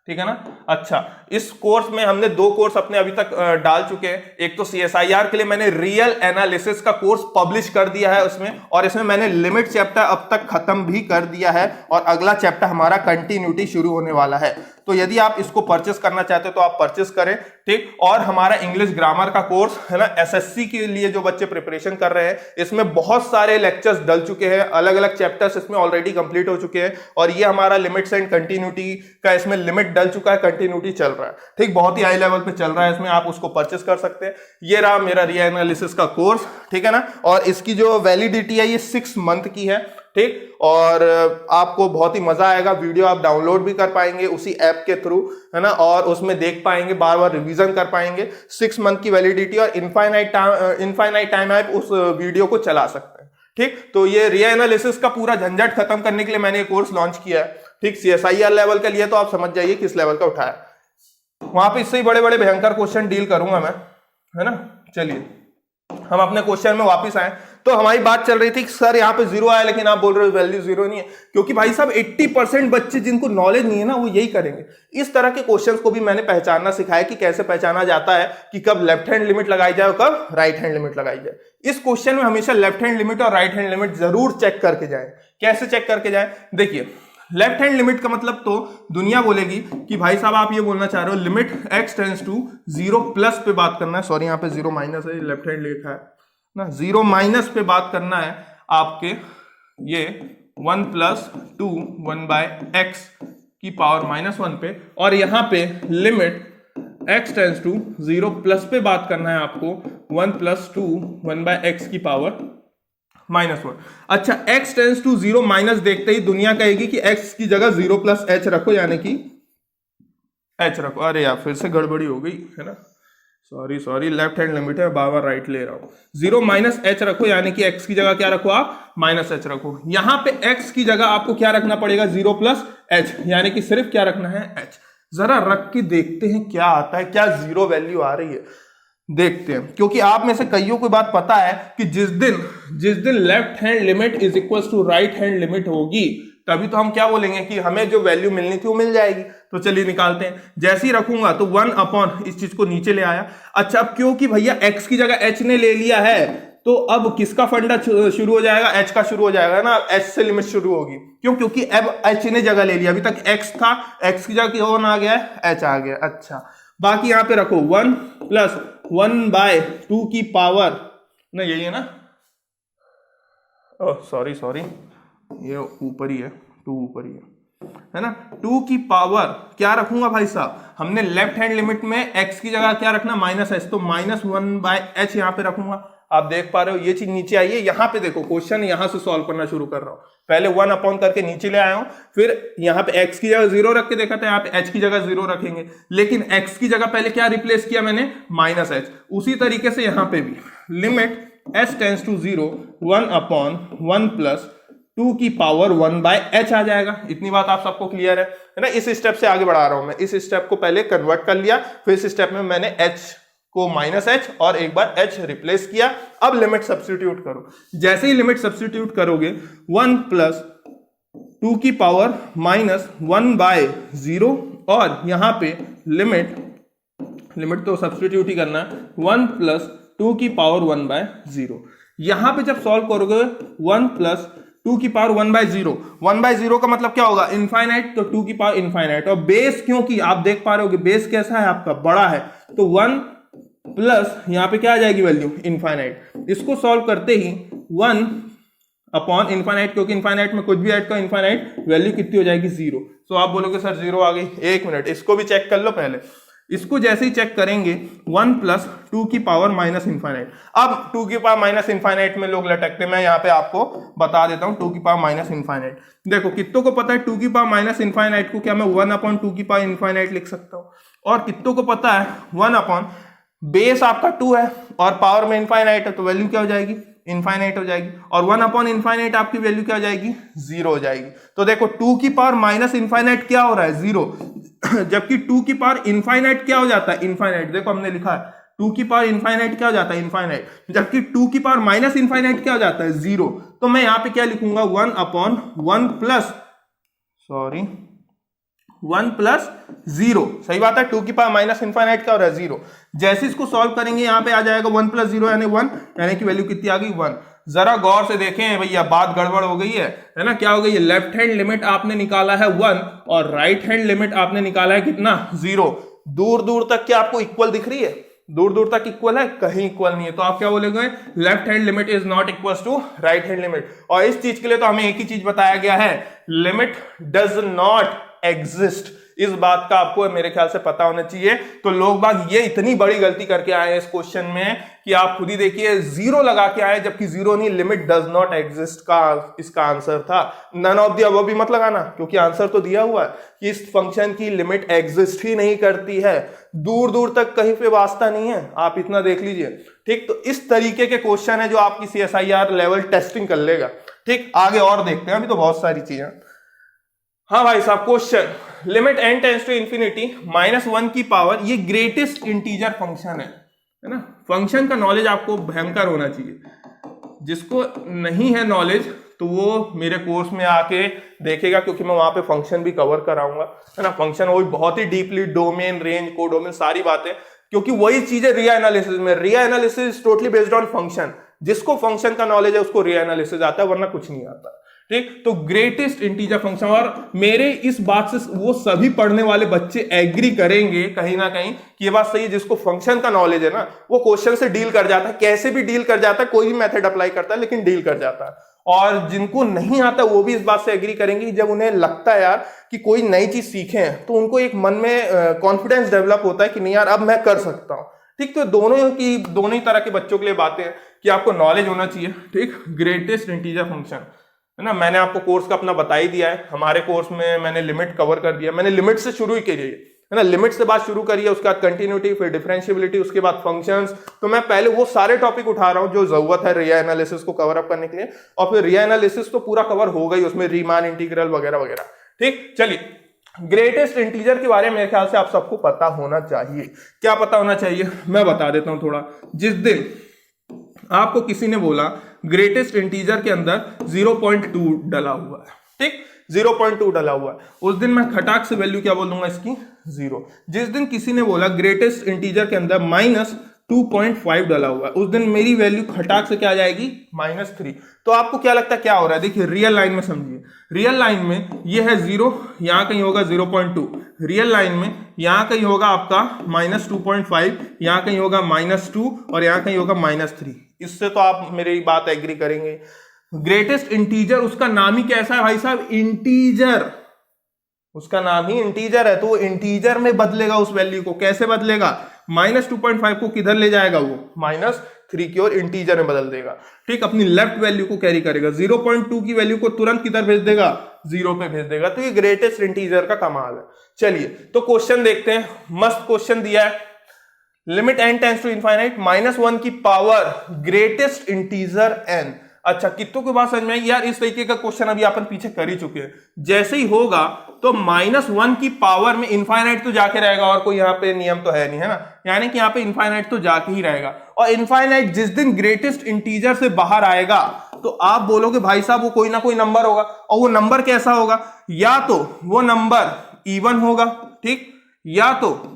ठीक है ना। अच्छा, इस कोर्स में हमने 2 कोर्स अपने अभी तक डाल चुके हैं। एक तो CSIR के लिए मैंने रियल एनालिसिस का कोर्स पब्लिश कर दिया है उसमें, और इसमें मैंने लिमिट चैप्टर अब तक खत्म भी कर दिया है, और अगला चैप्टर हमारा कंटिन्यूटी शुरू होने वाला है। तो यदि आप इसको परचेस करना चाहते हो तो आप परचेस करें, ठीक। और हमारा इंग्लिश ग्रामर का कोर्स है ना, SSC के लिए जो बच्चे प्रिपरेशन कर रहे हैं, इसमें बहुत सारे लेक्चर्स डल चुके हैं, अलग अलग चैप्टर्स इसमें ऑलरेडी कंप्लीट हो चुके हैं। और ये हमारा लिमिट्स एंड कंटिन्यूटी का इसमें लिमिट डल चुका है, कंटिन्यूटी चल रहा है, ठीक। बहुत ही हाई लेवल पे चल रहा है इसमें, आप उसको परचेस कर सकते हैं। ये रहा मेरा रिया एनालिसिस का कोर्स, ठीक है ना। और इसकी जो वैलिडिटी है ये 6 मंथ की है, ठीक। और आपको बहुत ही मजा आएगा। वीडियो आप डाउनलोड भी कर पाएंगे उसी ऐप के थ्रू, है ना, और उसमें देख पाएंगे, बार बार रिवीजन कर पाएंगे। 6 मंथ की वैलिडिटी और इनफाइनाइट टाइम आप उस वीडियो को चला सकते हैं, ठीक। तो ये रिया एनालिसिस का पूरा झंझट खत्म करने के लिए मैंने ये कोर्स लॉन्च किया है, ठीक। CSIR लेवल का लिए तो आप समझ जाइए किस लेवल का उठाया। वहां पे इससे ही बड़े बड़े भयंकर क्वेश्चन डील करूंगा मैं, है ना। चलिए हम अपने क्वेश्चन में वापस आए। तो हमारी बात चल रही थी कि सर यहाँ पे 0 आया, लेकिन आप बोल रहे हो वैल्यू 0 नहीं है, क्योंकि भाई साहब 80% बच्चे जिनको नॉलेज नहीं है ना, वो यही करेंगे। इस तरह के क्वेश्चंस को भी मैंने पहचानना सिखाया कि कैसे पहचाना जाता है कि कब लेफ्ट हैंड लिमिट लगाई जाए और कब राइट हैंड लिमिट लगाई जाए। इस क्वेश्चन में हमेशा लेफ्ट हैंड लिमिट और राइट हैंड लिमिट जरूर चेक करके जाए। कैसे चेक करके जाए? देखिए, लेफ्ट हैंड लिमिट का मतलब तो दुनिया बोलेगी कि भाई साहब आप ये बोलना चाह रहे हो limit x tends to 0 plus पे बात करना है। सॉरी, यहाँ पे 0 माइनस है, लेफ्ट हैंड लिखा है ना। 0 माइनस पे बात करना है आपके, ये 1 प्लस 2 1/x की पावर -1 पे, और यहाँ पे limit x tends to 0 plus पे बात करना है आपको 1 प्लस 2 1/x की पावर -1। अच्छा, x टेंड्स टू 0 माइनस देखते ही दुनिया कहेगी कि x की जगह 0 प्लस h रखो, यानी कि h रखो। अरे यार, फिर से गड़बड़ी हो गई है ना, सॉरी, लेफ्ट हैंड लिमिट है, बार राइट ले रहा हूं। 0 माइनस h रखो, यानी कि x की जगह क्या रखो आप, -h रखो। यहां पे x की जगह आपको क्या रखना पड़ेगा, 0 प्लस h, यानी कि सिर्फ क्या रखना है, h। जरा रख के देखते हैं क्या आता है, क्या 0 वैल्यू आ रही है, देखते हैं। क्योंकि आप में से कईयों को बात पता है कि जिस दिन left hand limit is equal to right hand limit होगी, तभी तो हम क्या बोलेंगे कि हमें जो वैल्यू मिलनी थी वो मिल जाएगी। तो चलिए निकालते हैं। जैसे ही रखूंगा तो 1 अपॉन इस चीज को नीचे ले आया। अच्छा, अब क्योंकि भैया x की जगह h ने ले लिया है, तो अब किसका फंडा शुरू हो जाएगा, h का शुरू हो जाएगा ना, h से लिमिट शुरू होगी। क्यों? क्योंकि अब h ने जगह ले लिया। अभी तक x था, x की जगह कौन आ गया है, h आ गया। अच्छा, बाकी यहां पे रखो 1 प्लस 1/2 की पावर ना, यही है ना, ओह सॉरी, ये ऊपर ही है, 2 ऊपर ही है ना। 2 की पावर क्या रखूंगा भाई साहब, हमने लेफ्ट हैंड लिमिट में x की जगह क्या रखना, -h, तो -1/h यहां पे रखूंगा। आप देख पा रहे हो ये चीज नीचे आई है। यहां पे देखो, क्वेश्चन यहां से सॉल्व करना शुरू कर रहा हूं। पहले 1 अपॉन करके नीचे ले आया हूं, फिर यहां पे x की जगह 0 रख के देखा था, यहाँ पे h की जगह 0 रखेंगे, लेकिन x की जगह पहले क्या रिप्लेस किया मैंने, -h। उसी तरीके से यहां पे भी limit s tends to 0 1 upon 1 plus 2 की पावर 1/h आ जाएगा। इतनी बात आप सबको क्लियर है ना। इस स्टेप से आगे बढ़ा रहा हूं मैं। इस स्टेप को पहले कन्वर्ट कर लिया, फिर इस स्टेप में मैंने h को -h और एक बार h रिप्लेस किया। अब लिमिट सब्स्टिट्यूट करो। जैसे ही लिमिट सब्स्टिट्यूट करोगे 1 प्लस 2 की पावर -1/0, और यहां पे लिमिट तो सब्स्टिट्यूट ही करना है, 1 प्लस 2 की पावर 1/0। यहां पे जब सॉल्व करोगे 1 प्लस 2 की पावर 1/0 का मतलब क्या होगा, इनफाइनाइट, तो 2 की पावर इनफाइनाइट। और बेस, क्योंकि आप देख पा रहे हो बेस कैसा है आपका, बड़ा है, तो 1 प्लस यहां पे क्या आ जाएगी वैल्यू, इनफाइनाइट। इसको सॉल्व करते ही 1 अपॉन इनफाइनाइट, क्योंकि इनफाइनाइट में कुछ भी ऐड करो इनफाइनाइट, वैल्यू कितनी हो जाएगी, 0। तो आप बोलोगे सर 0 आ गई। 1 मिनट, इसको भी चेक कर लो पहले। इसको जैसे ही चेक करेंगे 1 प्लस 2 की पावर -इनफाइनाइट। अब 2 की पावर -इनफाइनाइट में लोग लटकते, मैं यहाँ पे आपको बता देता हूँ 2 की पावर -इनफाइनाइट। देखो कितनों को पता है 2 की पावर -इनफाइनाइट को क्या मैं 1 अपॉन 2 की पावर इनफाइनाइट लिख सकता हूँ, और कितनों को पता है 1 अपॉन बेस आपका 2 है और पावर में इनफाइनाइट है, तो वैल्यू क्या हो जाएगी, इनफाइनाइट हो जाएगी। और 1 अपॉन इनफाइनाइट आपकी वैल्यू क्या हो जाएगी, 0 हो जाएगी। तो देखो 2 की पावर माइनस इनफाइनाइट क्या हो रहा है, 0, जबकि 2 की पावर इनफाइनाइट क्या हो जाता है, इनफाइनाइट। देखो हमने लिखा है 2 की पावर इनफाइनाइट क्या हो जाता है, इनफाइनाइट, जबकि 2 की पावर माइनस इनफाइनाइट क्या हो जाता है, 0। तो मैं यहां पे क्या लिखूंगा, 1 अपॉन 1 प्लस 0। सही बात है, 2 की पावर माइनस इनफाइनाइट क्या हो रहा है, 0। जैसे इसको सॉल्व करेंगे यहां पे आ जाएगा 1 प्लस 0 यानी 1, यानी कि वैल्यू कितनी आ गई, 1। जरा गौर से देखें भैया, बात गड़बड़ हो गई है ना, क्या हो गई है, लेफ्ट हैंड लिमिट आपने निकाला है 1 और राइट हैंड लिमिट आपने निकाला है कितना, 0। दूर दूर तक क्या आपको इक्वल दिख रही है, दूर दूर तक इक्वल है, कहीं इक्वल नहीं है। तो आप क्या बोलेंगे, left hand limit is not equal to right hand limit. और इस चीज के लिए तो हमें एक ही चीज बताया गया है, लिमिट डज नॉट एग्जिस्ट। इस बात का आपको मेरे ख्याल से पता होना चाहिए। तो लोग बाग ये इतनी बड़ी गलती करके आए हैं इस क्वेश्चन में कि आप खुद ही देखिए 0 लगा के आए, जबकि 0 नहीं, लिमिट डज नॉट एग्जिस्ट का इसका आंसर था। नन ऑफ द अबव भी मत लगाना, क्योंकि आंसर तो दिया हुआ है कि इस फंक्शन की लिमिट एग्जिस्ट ही नहीं करती है, दूर दूर तक कहीं पे वास्ता नहीं है, आप इतना देख लीजिए। ठीक, तो इस तरीके के क्वेश्चन है जो आपकी CSIR लेवल टेस्टिंग कर लेगा। ठीक, आगे और देखते हैं, अभी तो बहुत सारी चीजें। हाँ भाई साहब, question, limit n tends to infinity -1 की पावर, ये ग्रेटेस्ट इंटीजर फंक्शन है ना। फंक्शन का नॉलेज आपको भयंकर होना चाहिए, जिसको नहीं है नॉलेज तो वो मेरे कोर्स में आके देखेगा, क्योंकि मैं वहां पे फंक्शन भी कवर कराऊंगा, है ना। फंक्शन वही बहुत ही डीपली, डोमेन, रेंज, कोडोमेन, सारी बातें, क्योंकि वही चीज है रिया एनालिसिस में। Real analysis totally based on function, जिसको फंक्शन का नॉलेज है उसको रिया एनालिसिस आता है, वरना कुछ नहीं आता। ठीक, तो ग्रेटेस्ट इंटीजर फंक्शन, और मेरे इस बात से वो सभी पढ़ने वाले बच्चे एग्री करेंगे कहीं ना कहीं कि ये बात सही है, जिसको फंक्शन का नॉलेज है ना, वो क्वेश्चन से डील कर जाता है, कैसे भी डील कर जाता है, कोई भी मेथड अप्लाई करता है, लेकिन डील कर जाता है। और जिनको नहीं आता वो भी इस बात से एग्री करेंगे, जब उन्हें लगता है यार कि कोई नई चीज सीखे हैं, तो उनको एक मन में कॉन्फिडेंस डेवलप होता है कि नहीं यार अब मैं कर सकता हूं। ठीक, तो दोनों ही तरह के बच्चों के लिए बातें हैं कि आपको नॉलेज होना चाहिए। ठीक, ग्रेटेस्ट इंटीजर फंक्शन है ना, मैंने आपको कोर्स का अपना बता ही दिया है। हमारे कोर्स में मैंने लिमिट कवर कर दिया, मैंने लिमिट से शुरू ही करी है ना, लिमिट से बात शुरू करी है, उसके बाद कंटिन्यूटी, फिर डिफरेंशियबिलिटी, उसके बाद फंक्शंस। तो मैं पहले वो सारे टॉपिक उठा रहा हूं जो जरूरत है रिया एनालिसिस को कवर अप करने के लिए, और फिर रिया एनालिसिस तो पूरा कवर हो गई, उसमें रीमान इंटीग्रल वगैरह वगैरह। ठीक, चलिए, ग्रेटेस्ट इंटीजर के बारे में मेरे ख्याल से आप सबको पता होना चाहिए। क्या पता होना चाहिए, मैं बता देता हूं थोड़ा। जिस दिन आपको किसी ने बोला ग्रेटेस्ट इंटीजर के अंदर 0.2 डला हुआ है, ठीक, 0.2 डला हुआ है, उस दिन मैं खटाक से वैल्यू क्या बोल दूंगा इसकी, 0। जिस दिन किसी ने बोला ग्रेटेस्ट इंटीजर के अंदर -2.5 डला हुआ है, उस दिन मेरी वैल्यू खटाक से क्या आ जाएगी, -3। तो आपको क्या लगता है क्या हो रहा है, देखिए रियल लाइन में समझिए, रियल लाइन में ये है 0, यहां कहीं होगा 0.2, रियल लाइन में यहां कहीं होगा आपका -2.5, यहां कहीं होगा -2 और यहां कहीं होगा -3। इससे तो आप मेरी बात एग्री करेंगे। ग्रेटेस्ट इंटीजर, उसका नाम ही कैसा है भाई साहब, इंटीजर, उसका नाम ही इंटीजर है, तो वो इंटीजर में बदलेगा उस वैल्यू को। कैसे बदलेगा, -2.5 को किधर ले जाएगा, वो -3 की ओर इंटीजर में बदल देगा। ठीक, अपनी लेफ्ट वैल्यू को कैरी करेगा, 0.2 की वैल्यू को तुरंत किधर भेज देगा, 0 पे भेज देगा। तो ये ग्रेटेस्ट इंटीजर का कमाल है। चलिए, तो क्वेश्चन देखते हैं, मस्त क्वेश्चन दिया है, limit n tends to infinite -1 की पावर ग्रेटेस्ट इंटीजर n। अच्छा, कितनों के बात समझ में आई यार, इस तरीके का क्वेश्चन अभी अपन पीछे कर ही चुके हैं। जैसे ही होगा तो -1 की पावर में इनफाइनाइट तो जाके रहेगा, और कोई यहाँ पे नियम तो है नहीं, है ना, यानी कि यहाँ पे इनफाइनाइट तो जाके ही रहेगा। और इनफाइनाइट जिस दिन ग्रेटेस्ट इंटीजर से बाहर आएगा तो आप बोलोगे भाई साहब वो कोई ना कोई नंबर होगा, और वो नंबर कैसा होगा, या तो वो नंबर इवन होगा, ठीक, या तो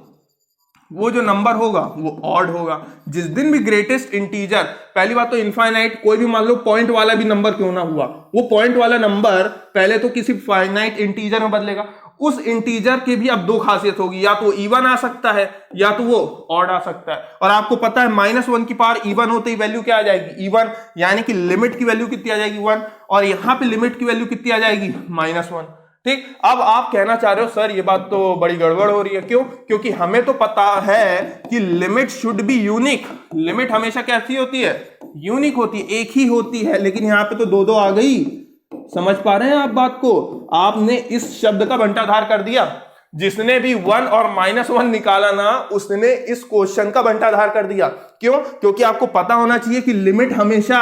वो जो नंबर होगा वो ऑड होगा। जिस दिन भी ग्रेटेस्ट इंटीजर, पहली बात तो इनफाइनाइट, कोई भी मान लो पॉइंट वाला भी नंबर क्यों ना हुआ, वो पॉइंट वाला नंबर पहले तो किसी फाइनाइट इंटीजर में बदलेगा। उस इंटीजर की भी अब दो खासियत होगी, या तो इवन आ सकता है या तो वो ऑड आ सकता है। और आपको पता है -1 की पावर इवन होते ही वैल्यू क्या आ जाएगी, इवन, यानी कि लिमिट की वैल्यू कितनी आ जाएगी, 1, और यहां पे लिमिट की वैल्यू कितनी आ जाएगी, -1। ठीक, अब आप कहना चाह रहे हो सर ये बात तो बड़ी गड़बड़ हो रही है, क्यों, क्योंकि हमें तो पता है कि limit should be unique, limit हमेशा कैसी होती है, यूनिक होती है, एक ही होती है, लेकिन यहां पे तो दो आ गई। समझ पा रहे हैं आप बात को, आपने इस शब्द का बंटाधार कर दिया। जिसने भी 1 और -1 निकाला ना उसने इस क्वेश्चन का बंटाधार कर दिया। क्यों? क्योंकि आपको पता होना चाहिए कि लिमिट हमेशा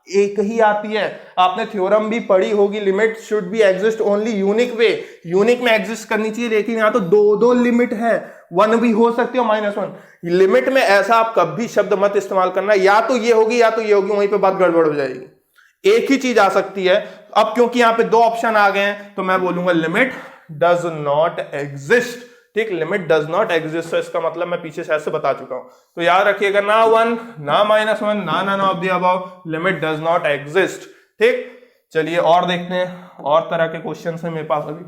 एक ही आती है। आपने थ्योरम भी पढ़ी होगी, limit should be exist only unique way, unique में एग्जिस्ट करनी चाहिए। लेकिन यहां तो दो लिमिट है, 1 भी हो सकती है और -1। लिमिट में ऐसा आप कभी शब्द मत इस्तेमाल करना, या तो ये होगी या तो ये होगी, वहीं पे बात गड़बड़ हो जाएगी। एक ही चीज आ सकती है। अब क्योंकि यहां पे 2 ऑप्शन आ गए हैं तो मैं बोलूंगा लिमिट डज नॉट एग्जिस्ट। ठीक, लिमिट डज नॉट एग्जिस्ट, तो इसका मतलब मैं पीछे शायद से बता चुका हूं। तो याद रखिएगा, ना 1 ना -1 ना none of the above, limit does not exist. ठीक, चलिए और देखते हैं, और तरह के क्वेश्चन है मेरे पास अभी।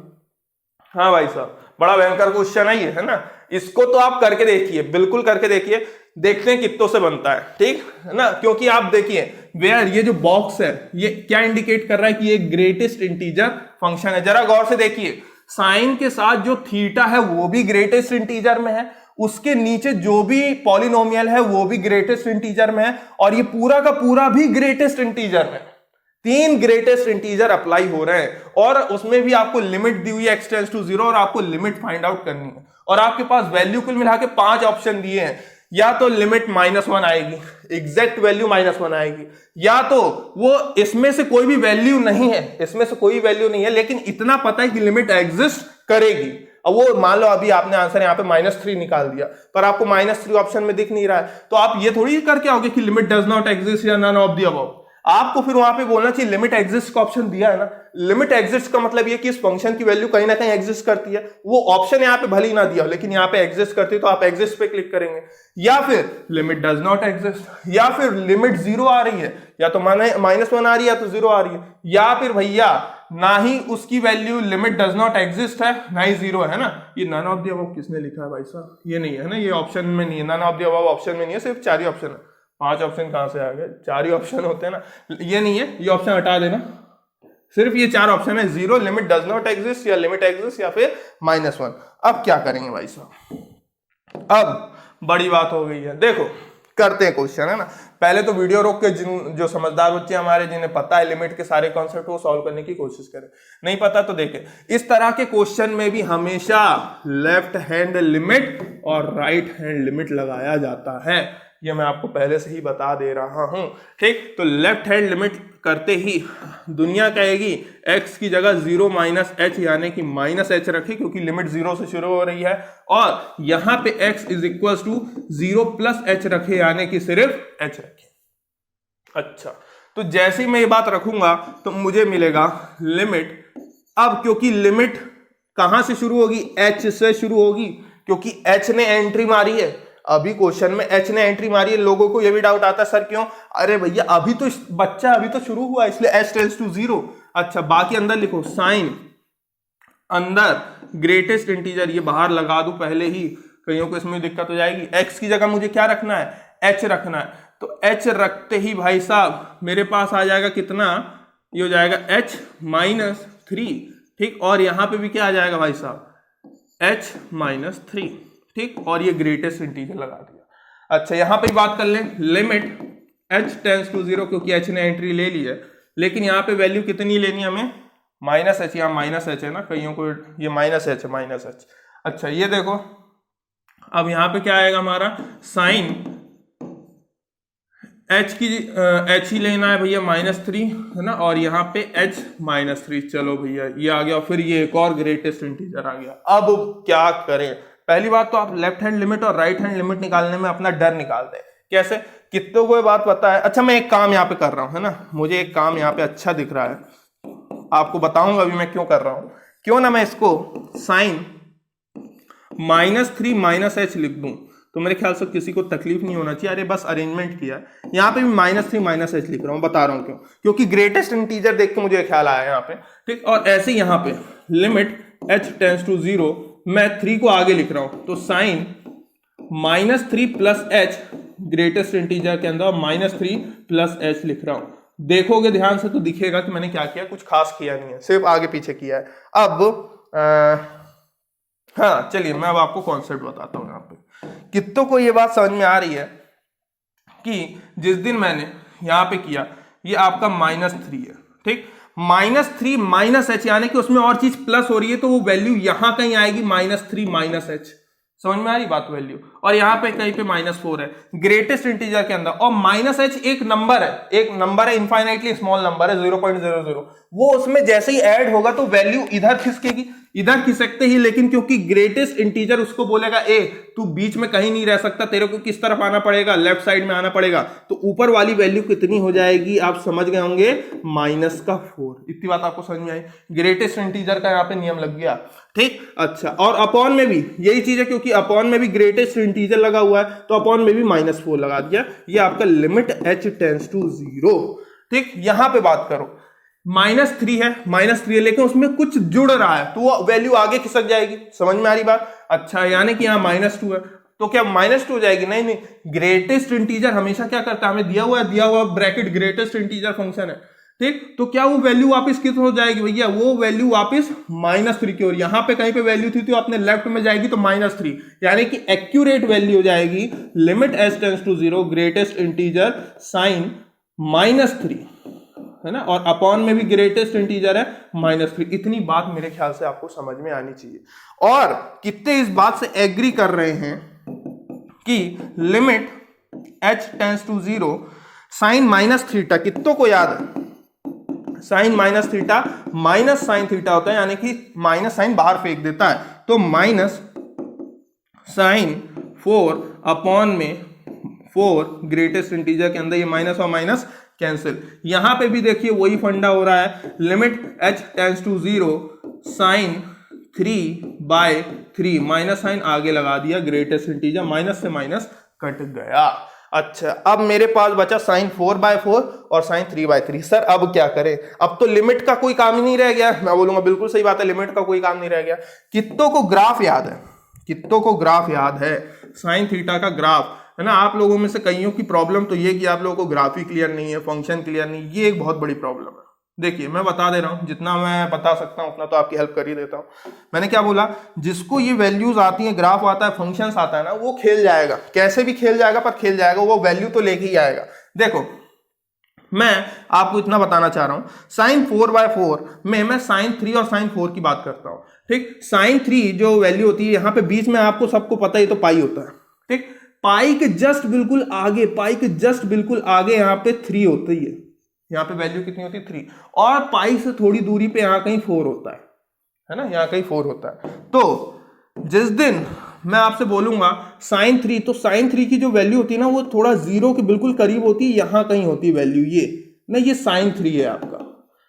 हाँ भाई साहब, बड़ा भयंकर क्वेश्चन है ये, है ना। इसको तो आप करके देखिए, बिल्कुल करके देखिए, देखते हैं कितनों से बनता है। ठीक है ना, क्योंकि आप देखिए वेयर ये जो बॉक्स है ये क्या इंडिकेट कर रहा है कि ये ग्रेटेस्ट इंटीजर फंक्शन है। जरा गौर से देखिए, साइन के साथ जो थीटा है वो भी ग्रेटेस्ट इंटीजर में है, उसके नीचे जो भी पॉलिनोमियल है वो भी ग्रेटेस्ट इंटीजर में है, और ये पूरा का पूरा भी ग्रेटेस्ट इंटीजर में। 3 ग्रेटेस्ट इंटीजर अप्लाई हो रहे हैं, और उसमें भी आपको लिमिट दी हुई है x टेंड्स टू 0, और आपको लिमिट फाइंड आउट करनी है। और आपके पास वैल्यू कुल मिला के 5 ऑप्शन दिए हैं, या तो लिमिट -1 आएगी, एग्जैक्ट वैल्यू -1 आएगी, या तो वो इसमें से कोई भी वैल्यू नहीं है, इसमें से कोई वैल्यू नहीं है, लेकिन इतना पता है कि लिमिट एग्जिस्ट करेगी। अब वो मान लो अभी आपने आंसर यहाँ पे -3 निकाल दिया, पर आपको -3 ऑप्शन में दिख नहीं रहा है, तो आप ये थोड़ी करके आओगे कि लिमिट डज नॉट एग्जिस्ट या नन ऑफ द अबव। आपको फिर वहां पे बोलना चाहिए लिमिट एग्जिस्ट का ऑप्शन दिया है ना। लिमिट एग्जिस्ट का मतलब ये कि इस फंक्शन की वैल्यू कहीं ना कहीं एग्जिस्ट करती है। वो ऑप्शन यहाँ पे भले ही ना दिया हो, लेकिन यहाँ पे एग्जिस्ट करती है, तो आप एग्जिस्ट पे क्लिक करेंगे। या फिर लिमिट डज नॉट एग्जिस्ट, या फिर लिमिट 0 आ रही है, या तो -1 आ रही है या तो 0 आ रही है, या फिर भैया ना ही उसकी value limit does not exist है ना ही 0 है ना। ये नन ऑफ द अबव किसने लिखा है भाई साहब? ये नहीं है ना, ये ऑप्शन में नहीं है, none of the above option में नहीं है, सिर्फ 4 ही ऑप्शन है। 5 ऑप्शन कहां से आ गए? 4 ही ऑप्शन होते हैं ना, ये नहीं है, ये ऑप्शन हटा देना, सिर्फ ये 4 ऑप्शन है, 0, लिमिट डज नॉट एग्जिस्ट, या लिमिट एग्जिस्ट, या फिर -1। अब क्या करेंगे भाई साहब? अब बड़ी बात हो गई है, देखो करते हैं क्वेश्चन, है ना। पहले तो वीडियो रोक के जो समझदार बच्चे हमारे, जिन्हें पता है लिमिट के सारे कॉन्सेप्ट, वो सॉल्व करने की कोशिश करें। नहीं पता तो देखें, इस तरह के क्वेश्चन में भी हमेशा लेफ्ट हैंड लिमिट और राइट हैंड लिमिट लगाया जाता है, ये मैं आपको पहले से ही बता दे रहा हूं। ठीक, तो लेफ्ट हैंड लिमिट करते ही दुनिया कहेगी x की जगह 0 - h यानी कि -h रखें, क्योंकि लिमिट 0 से शुरू हो रही है, और यहां पे x is equal to 0 + h रखे, यानी कि सिर्फ h रखे। अच्छा, तो जैसे ही मैं ये बात रखूंगा तो मुझे मिलेगा लिमिट। अब क्योंकि लिमिट कहां से शुरू होगी? h से शुरू होगी, क्योंकि h ने एंट्री मारी है। अभी क्वेश्चन में h ने एंट्री मारी है। लोगों को यह भी डाउट आता है, सर क्यों? अरे भैया अभी तो बच्चा अभी तो शुरू हुआ, इसलिए h टेंड्स टू 0। अच्छा, बाकी अंदर लिखो, साइन अंदर ग्रेटेस्ट इंटीजर, ये बाहर लगा दूं पहले ही, कईयों को इसमें दिक्कत हो जाएगी। x की जगह मुझे क्या रखना है? h रखना है। तो h रखते ही भाई साहब मेरे पास आ जाएगा कितना? ये हो जाएगा h - 3। ठीक, और यहां पे भी क्या आ जाएगा भाई साहब? h - 3। ठीक, और ये ग्रेटेस्ट इंटीजर लगा दिया। अच्छा, यहां पे बात कर लें, लिमिट h टेंड्स टू 0, क्योंकि h ने एंट्री ले ली है, लेकिन यहाँ पे वैल्यू कितनी लेनी है हमें? -h। यहाँ -h है ना, कईयों को ये -h है, -h। अच्छा, ये देखो, अब यहाँ पे क्या आएगा हमारा? साइन h ही लेना है भैया, -3 है ना, और यहाँ पे h - 3। चलो भैया ये आ गया, फिर ये एक और ग्रेटेस्ट इंटीजर आ गया। अब क्या करें? पहली बात तो आप लेफ्ट हैंड लिमिट और राइट हैंड लिमिट निकालने में अपना डर निकाल दें। कैसे? कितनों को ये बात पता है? अच्छा, मैं एक काम यहाँ पे कर रहा हूँ, है ना, मुझे एक काम यहाँ पे अच्छा दिख रहा है, आपको बताऊंगा अभी मैं क्यों कर रहा हूं। क्यों ना मैं इसको साइन -3 - h लिख दूं, तो मेरे ख्याल से किसी को तकलीफ नहीं होना चाहिए। अरे बस अरेंजमेंट किया है, यहाँ पे भी -3 - h लिख रहा हूँ, बता रहा हूँ क्यों, क्योंकि ग्रेटेस्ट इंटीजर देख के मुझे ख्याल आया यहाँ पे। ठीक, और ऐसे यहाँ पे लिमिट h टेंड्स टू 0, मैं 3 को आगे लिख रहा हूं, तो साइन -3 + h, ग्रेटेस्ट इंटीजर के अंदर -3 + h लिख रहा हूं। देखोगे ध्यान से तो दिखेगा कि मैंने क्या किया, कुछ खास किया नहीं है, सिर्फ आगे पीछे किया है। अब हाँ चलिए, मैं अब आपको कॉन्सेप्ट बताता हूं। यहाँ पे कितनों को ये बात समझ में आ रही है कि जिस दिन मैंने यहाँ पे किया, ये आपका -3 है। ठीक, -3 -h, यानी कि उसमें और चीज प्लस हो रही है तो वो वैल्यू यहां कहीं आएगी -3 -h। समझ में आ रही बात वैल्यू, और यहाँ पे कहीं पे -4 है ग्रेटेस्ट इंटीजर के अंदर, और -h एक नंबर है इनफाइनाइटली स्मॉल नंबर है 0.00, वो उसमें जैसे ही ऐड होगा तो वैल्यू इधर खिसकेगी, इधर खिसकते ही, लेकिन क्योंकि ग्रेटेस्ट इंटीजर उसको बोलेगा ए, तू बीच में कहीं नहीं रह सकता, तेरे को किस तरफ आना पड़ेगा, लेफ्ट साइड में आना पड़ेगा, तो ऊपर वाली वैल्यू कितनी हो जाएगी आप समझ गए होंगे, -4। इतनी बात आपको समझ में आई, ग्रेटेस्ट इंटीजर का यहाँ पे नियम लग गया, ठीक। अच्छा, और अपॉन में भी यही चीज है, क्योंकि अपॉन में भी ग्रेटेस्ट इंटीजर लगा हुआ है तो अपॉन में भी -4 लगा दिया, ये आपका लिमिट h टेंड्स टू 0, ठीक। यहां पे बात करो -3 है, लेकिन उसमें कुछ जुड़ रहा है तो वो वैल्यू आगे खिसक जाएगी, समझ में आ रही बात। अच्छा, यानी कि यहाँ -2 है तो क्या -2 हो जाएगी, नहीं, ग्रेटेस्ट इंटीजर हमेशा क्या करता है, हमें दिया हुआ ब्रैकेट ग्रेटेस्ट इंटीजर फंक्शन है, ठीक। तो क्या वो वैल्यू वापस किस हो जाएगी भैया, वो वैल्यू वापस -3 की ओर, यहां पे कहीं पे वैल्यू थी तो आपने लेफ्ट में जाएगी तो -3, यानी कि एक्यूरेट वैल्यू हो जाएगी limit h tends to 0 greatest integer sine -3, है ना, और अपॉन में भी ग्रेटेस्ट इंटीजर है -3। इतनी बात मेरे ख्याल से आपको समझ में आनी चाहिए, और कितने इस बात से एग्री कर रहे हैं कि limit h tends to 0 sine -theta, कितनों को याद है sine -theta minus sine theta होता है, यानी कि माइनस साइन बाहर फेंक देता है, तो -sin4 अपॉन में 4 ग्रेटेस्ट इंटीजर के अंदर ये माइनस और माइनस कैंसिल, यहां पे भी देखिए वही फंडा हो रहा है, limit h tends to 0 sin 3/3, minus sine आगे लगा दिया, ग्रेटेस्ट इंटीजर माइनस से माइनस कट गया। अच्छा, अब मेरे पास बचा sin 4/4 और sin 3/3। सर अब क्या करें, अब तो लिमिट का कोई काम ही नहीं रह गया। मैं बोलूंगा बिल्कुल सही बात है, लिमिट का कोई काम नहीं रह गया। कितनों को ग्राफ याद है, साइन थीटा का ग्राफ, है ना। आप लोगों में से कईयों की प्रॉब्लम तो ये कि आप लोगों को ग्राफ ही क्लियर नहीं है, फंक्शन क्लियर नहीं, ये एक बहुत बड़ी प्रॉब्लम है। देखिए मैं बता दे रहा हूं, जितना मैं बता सकता हूं उतना तो आपकी हेल्प कर ही देता हूं। मैंने क्या बोला, जिसको ये वैल्यूज आती हैं, ग्राफ आता है, फंक्शंस आता है ना, वो खेल जाएगा, कैसे भी खेल जाएगा, पर खेल जाएगा, वो वैल्यू तो लेके ही आएगा। देखो मैं आपको इतना बताना चाह रहा हूं, sin 4/4 में मैं sin 3 और sin 4 की बात करता हूं, ठीक। sin 3 जो वैल्यू होती है यहाँ पे बीच में, आपको सबको पता है तो पाई होता है, ठीक। पाई के जस्ट बिल्कुल आगे यहाँ पे 3 होती है, यहाँ पे वैल्यू कितनी होती है 3, और पाई से थोड़ी दूरी पे यहाँ कहीं 4 होता है ना, यहाँ कहीं 4 होता है। तो जिस दिन मैं आपसे बोलूंगा sin 3, तो sin 3 की जो वैल्यू होती है ना, वो थोड़ा 0 के बिल्कुल करीब होती है, यहाँ कहीं होती है वैल्यू, ये ना, ये sin 3 है आपका,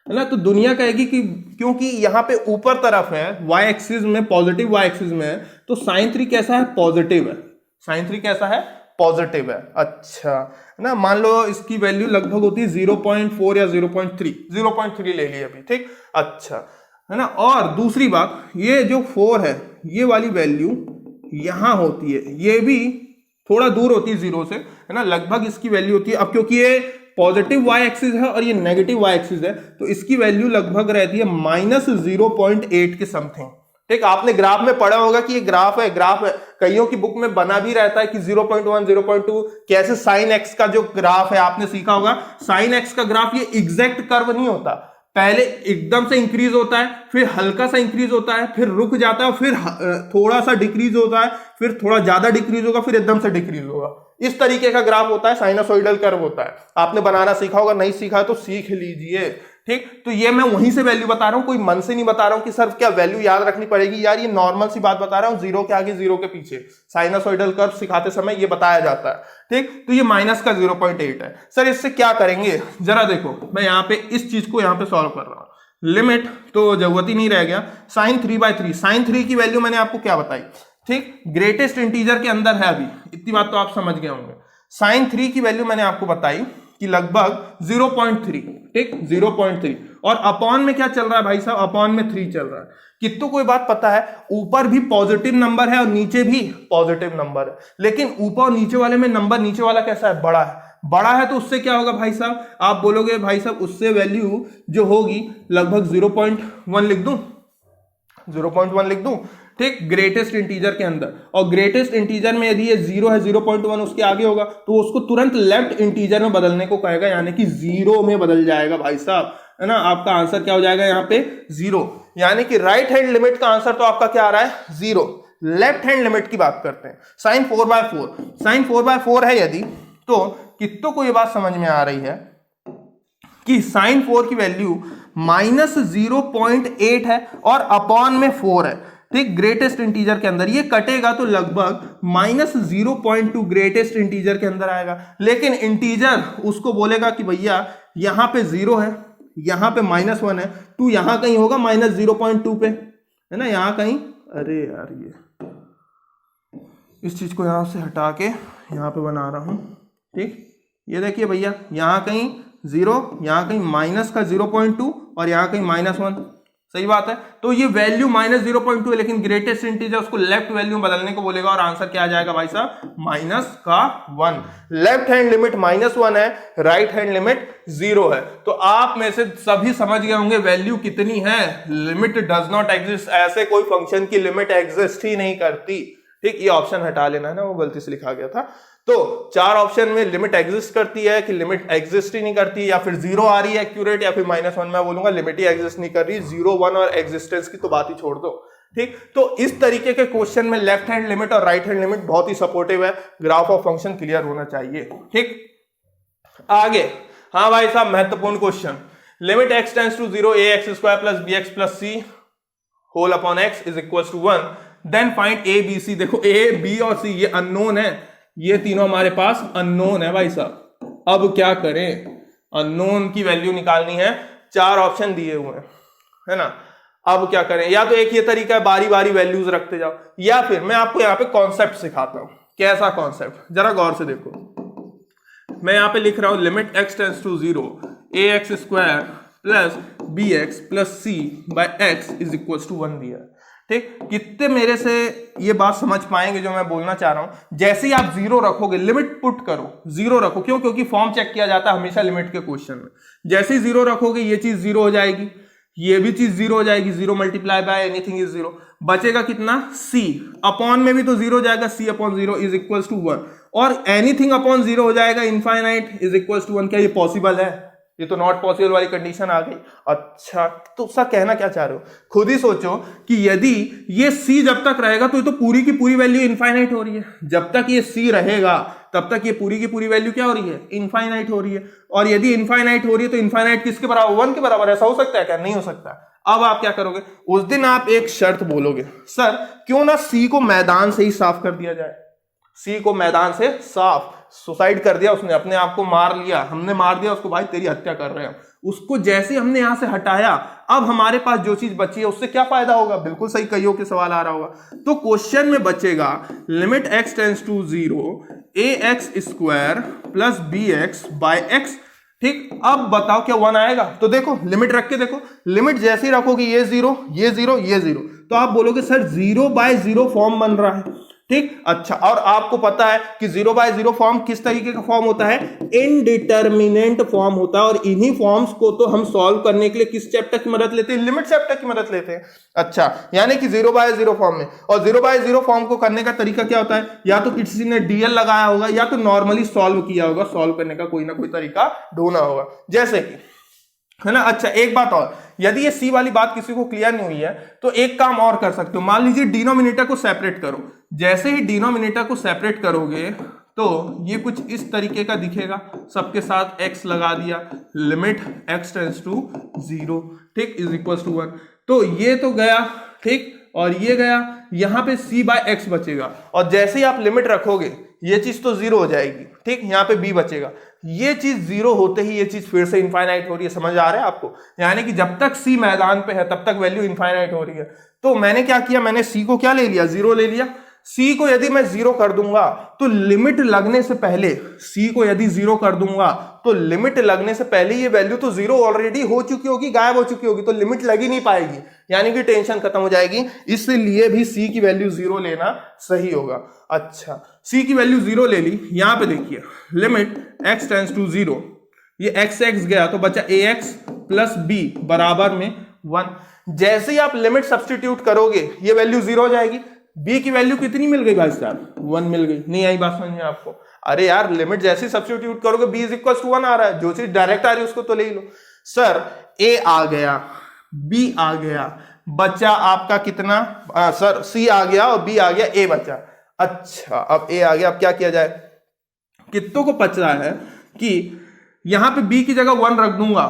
है ना। तो दुनिया कहेगी कि क्योंकि यहाँ पे ऊपर तरफ है, y एक्सिस में, पॉजिटिव y एक्सिस में है, तो sin 3 कैसा है, पॉजिटिव है, sin 3 कैसा है, पॉजिटिव है। अच्छा, ना मान लो इसकी वैल्यू लगभग होती है 0.4 या 0.3 ले ली अभी, ठीक। अच्छा, है ना। और दूसरी बात, ये जो 4 है, ये वाली वैल्यू यहां होती है, ये भी थोड़ा दूर होती है 0 से, है ना, लगभग इसकी वैल्यू होती है, अब क्योंकि ये पॉजिटिव y एक्सिस है और ये नेगेटिव y एक्सिस है, तो इसकी वैल्यू लगभग रहती है -0.8 के समथिंग, ठीक। आपने ग्राफ में पढ़ा होगा कि ये ग्राफ है, कईयों की बुक में बना भी रहता है कि 0.1 0.2 कैसे sin x का जो ग्राफ है, आपने सीखा होगा sin x का ग्राफ ये एग्जैक्ट कर्व नहीं होता, पहले एकदम से इंक्रीज होता है, फिर हल्का सा इंक्रीज होता है, फिर रुक जाता है, फिर थोड़ा सा डिक्रीज होता है, फिर थोड़ा ज्यादा डिक्रीज होगा, फिर एकदम से डिक्रीज होगा। इस तरीके का ग्राफ होता है, साइनसोइडल कर्व होता है। आपने बनाना सीखा होगा, नहीं सीखा तो सीख लीजिए, ठीक। तो ये मैं वहीं से वैल्यू बता रहा हूं, कोई मन से नहीं बता रहा हूं कि सर क्या वैल्यू याद रखनी पड़ेगी, यार ये नॉर्मल सी बात बता रहा हूं, 0 के आगे 0 के पीछे साइनसोइडल कर्व सिखाते समय ये बताया जाता है, ठीक। तो ये माइनस का 0.8 है। सर इससे क्या करेंगे, जरा देखो, मैं यहाँ पे इस चीज को यहाँ पे सॉल्व कर रहा हूं, लिमिट तो जरूरत ही नहीं रह गया, sin 3/3, sin 3 की वैल्यू मैंने आपको क्या बताई, ठीक, ग्रेटेस्ट इंटीजर के अंदर है अभी, इतनी बात तो आप समझ गए होंगे। sin 3 की वैल्यू मैंने आपको बताई कि लगभग 0.3, ठीक, 0.3, और अपॉन में क्या चल रहा है भाई साहब, अपॉन में 3 चल रहा है। कितनों कोई बात पता है, ऊपर भी पॉजिटिव नंबर है और नीचे भी पॉजिटिव नंबर है, लेकिन ऊपर और नीचे वाले में नंबर नीचे वाला कैसा है, बड़ा है, तो उससे क्या होगा भाई साहब, आप बोलोगे भाई साहब उससे वैल्यू जो होगी लगभग 0.1 लिख दूं, 0.1 लिख दूं, ठीक, ग्रेटेस्ट इंटीजर के अंदर। और ग्रेटेस्ट इंटीजर में यदि ये 0 है, 0.1 उसके आगे होगा, तो उसको तुरंत लेफ्ट इंटीजर में बदलने को कहेगा, यानी कि 0 में बदल जाएगा भाई साहब, है ना, आपका आंसर क्या हो जाएगा यहाँ पे 0। यानी कि राइट हैंड लिमिट का आंसर तो आपका क्या आ रहा है 0। लेफ्ट हैंड लिमिट की बात करते हैं, साइन 4/4, साइन 4/4 है यदि, तो कितनों को ये बात समझ में आ रही है कि साइन 4 की वैल्यू -0.8 है और अपॉन में 4 है, ठीक, ग्रेटेस्ट इंटीजर के अंदर ये कटेगा तो लगभग -0.2 ग्रेटेस्ट इंटीजर के अंदर आएगा। लेकिन इंटीजर उसको बोलेगा कि भैया यहां पे 0 है, यहां पे -1 है, तू यहां कहीं होगा -0.2 पे, है ना, यहां कहीं। अरे यार ये इस चीज को यहां से हटा के यहां पे बना रहा हूं, ठीक, ये देखिए भैया यहां कहीं 0, यहां कहीं -0.2 और यहां कहीं -1, सही बात है। तो ये वैल्यू -0.2 है, लेकिन ग्रेटेस्ट इंटीजर उसको लेफ्ट वैल्यू में बदलने को बोलेगा और आंसर क्या आ जाएगा भाई साहब -1। लेफ्ट हैंड लिमिट -1 है, राइट हैंड लिमिट 0 है। तो आप में से सभी समझ गए होंगे वैल्यू कितनी है, लिमिट डज नॉट एग्जिस्ट, ऐसे कोई फंक्शन की लिमिट एग्जिस्ट ही नहीं करती, ठीक। ये ऑप्शन हटा लेना है ना, वो गलती से लिखा गया था। तो 4 ऑप्शन में लिमिट एग्जिस्ट करती है कि लिमिट एग्जिस्ट ही नहीं करती, या फिर 0 आ रही है एक्यूरेट, या फिर -1, मैं बोलूंगा लिमिट ही एग्जिस्ट नहीं कर रही। 0, 1 और एग्जिस्टेंस की तो बात ही छोड़ दो, ठीक। तो इस तरीके के क्वेश्चन में लेफ्ट हैंड लिमिट और राइट हैंड लिमिट बहुत ही सपोर्टिव है, ग्राफ ऑफ फंक्शन क्लियर होना चाहिए, ठीक। आगे, हाँ भाई साहब महत्वपूर्ण question, limit x tends to 0 ax² + bx + c whole upon x is equal to 1, then find a b c। देखो a b और c ये अननोन है, ये तीनों हमारे पास अननोन है भाई साहब। अब क्या करें, अननोन की वैल्यू निकालनी है, 4 ऑप्शन दिए हुए हैं, है ना। अब क्या करें, या तो एक ये तरीका है बारी बारी वैल्यूज रखते जाओ, या फिर मैं आपको यहाँ पे कॉन्सेप्ट सिखाता हूं। कैसा कॉन्सेप्ट, जरा गौर से देखो, मैं यहाँ पे लिख रहा हूं limit x tends to 0 ax² + bx + c / x is equal to 1 दिया है, ठीक। कितने मेरे से ये बात समझ पाएंगे जो मैं बोलना चाह रहा हूं। जैसे ही आप 0 रखोगे, लिमिट पुट करो, 0 रखो, क्यों, क्योंकि फॉर्म चेक किया जाता है हमेशा लिमिट के क्वेश्चन में। जैसे ही 0 रखोगे ये चीज 0 हो जाएगी, ये भी चीज 0 हो जाएगी, 0 × एनीथिंग इज 0, बचेगा कितना c, अपॉन में भी तो 0 हो जाएगा, c/0 इज इक्वल टू 1, और एनीथिंग अपॉन 0 हो जाएगा, इनफाइनाइट इज इक्वल टू 1। क्या ये पॉसिबल है, ये तो नॉट पॉसिबल वाली कंडीशन आ गई। अच्छा, तो उसका कहना क्या चाह रहे हो, खुद ही सोचो कि यदि ये c जब तक रहेगा तो ये तो पूरी की पूरी वैल्यू इनफाइनाइट हो रही है, जब तक ये c रहेगा तब तक ये पूरी की पूरी वैल्यू क्या हो रही है, इनफाइनाइट हो रही है। और यदि इनफाइनाइट हो रही है तो इनफाइनाइट किसके बराबर, 1 के बराबर। ऐसा हो सकता है क्या, नहीं हो सकता। अब आप क्या करोगे, उस दिन आप एक शर्त बोलोगे, सर क्यों ना c को मैदान से ही साफ कर दिया जाए, c को मैदान से साफ, सुसाइड कर दिया उसने, अपने आप को मार लिया, हमने मार दिया उसको, भाई तेरी हत्या कर रहे हैं, उसको जैसे हमने यहां से हटाया, अब हमारे पास जो चीज बची है उससे क्या फायदा होगा। बिल्कुल सही, कईयों के सवाल आ रहा होगा। तो क्वेश्चन में बचेगा limit x tends to 0 ax² + bx / x, ठीक। अब बताओ क्या 1 आएगा, तो देखो लिमिट रख के देखो, लिमिट जैसे ही रखोगे ये 0, ये 0, ये 0, तो आप बोलोगे सर 0/0 फॉर्म बन रहा है, ठीक। अच्छा, और आपको पता है कि 0/0 फॉर्म किस तरीके का फॉर्म होता है, इनडिटर्मिनेंट फॉर्म होता है, और इन्हीं फॉर्म्स को तो हम सॉल्व करने के लिए किस चैप्टर की मदद लेते हैं, लिमिट चैप्टर की मदद लेते हैं। अच्छा, यानी कि 0/0 फॉर्म में, और 0/0 फॉर्म को करने का तरीका क्या होता है, या तो किसी ने डीएल लगाया होगा, या तो नॉर्मली सॉल्व किया होगा, सॉल्व करने का कोई ना कोई तरीका ढूंढना होगा, जैसे कि, है ना। अच्छा, एक बात और, यदि ये सी वाली बात किसी को क्लियर नहीं हुई है तो एक काम और कर सकते हो, मान लीजिए डिनोमिनेटर को सेपरेट करो, जैसे ही डिनोमिनेटर को सेपरेट करोगे तो ये कुछ इस तरीके का दिखेगा, सबके साथ x लगा दिया, लिमिट x टेंड्स टू 0, ठीक, इज इक्वल टू 1, तो ये तो गया, ठीक, और ये गया, यहां पे c/x बचेगा, और जैसे ही आप लिमिट रखोगे ये चीज तो 0 हो जाएगी, ठीक, यहां पे b बचेगा, ये चीज 0 होते ही ये चीज फिर से इनफाइनाइट हो रही है, समझ आ रहा है आपको, यानी कि जब तक c मैदान पे है तब तक वैल्यू इनफाइनाइट हो रही है। तो मैंने क्या किया, मैंने c को क्या ले लिया, 0 ले लिया। c को यदि मैं 0 कर दूंगा तो लिमिट लगने से पहले, c को यदि 0 कर दूंगा तो लिमिट लगने से पहले ये वैल्यू तो 0 ऑलरेडी हो चुकी होगी, गायब हो चुकी होगी, तो लिमिट लग ही नहीं पाएगी, यानी कि टेंशन खत्म हो जाएगी, इसलिए भी c की वैल्यू 0 लेना सही होगा। अच्छा, c की वैल्यू 0 ले ली, यहां पे देखिए लिमिट x टेंड्स टू 0, ये x गया तो बचा ax + b बराबर में 1। जैसे ही आप लिमिट सब्स्टिट्यूट करोगे ये वैल्यू 0 हो जाएगी, b की वैल्यू कितनी मिल गई भाई साहब, 1 मिल गई। नहीं आई बात समझ में आपको, अरे यार लिमिट जैसे ही सब्स्टिट्यूट करोगे b इज इक्वल टू 1 आ रहा है, जो चीज डायरेक्ट आ रही है उसको तो ले लो। सर ए आ गया, बी आ गया, बचा आपका कितना, सर सी आ गया और बी आ गया, ए बचा। अच्छा अब ए आ गया, अब क्या किया जाए, कितनों को पच रहा है कि यहां पे बी की जगह 1 रख दूंगा,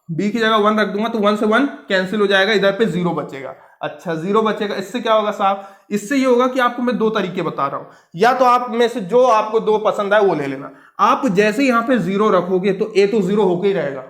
बी की जगह 1 रख दूंगा तो 1 से 1 कैंसिल हो जाएगा, इधर पे 0 बचेगा। अच्छा 0 बचेगा, इससे क्या होगा साहब, इससे ये होगा कि आपको मैं 2 तरीके बता रहा हूं, या तो आप में से जो आपको 2 पसंद आए वो ले लेना। आप जैसे यहां पे 0 रखोगे तो ए तो 0 होके ही रहेगा,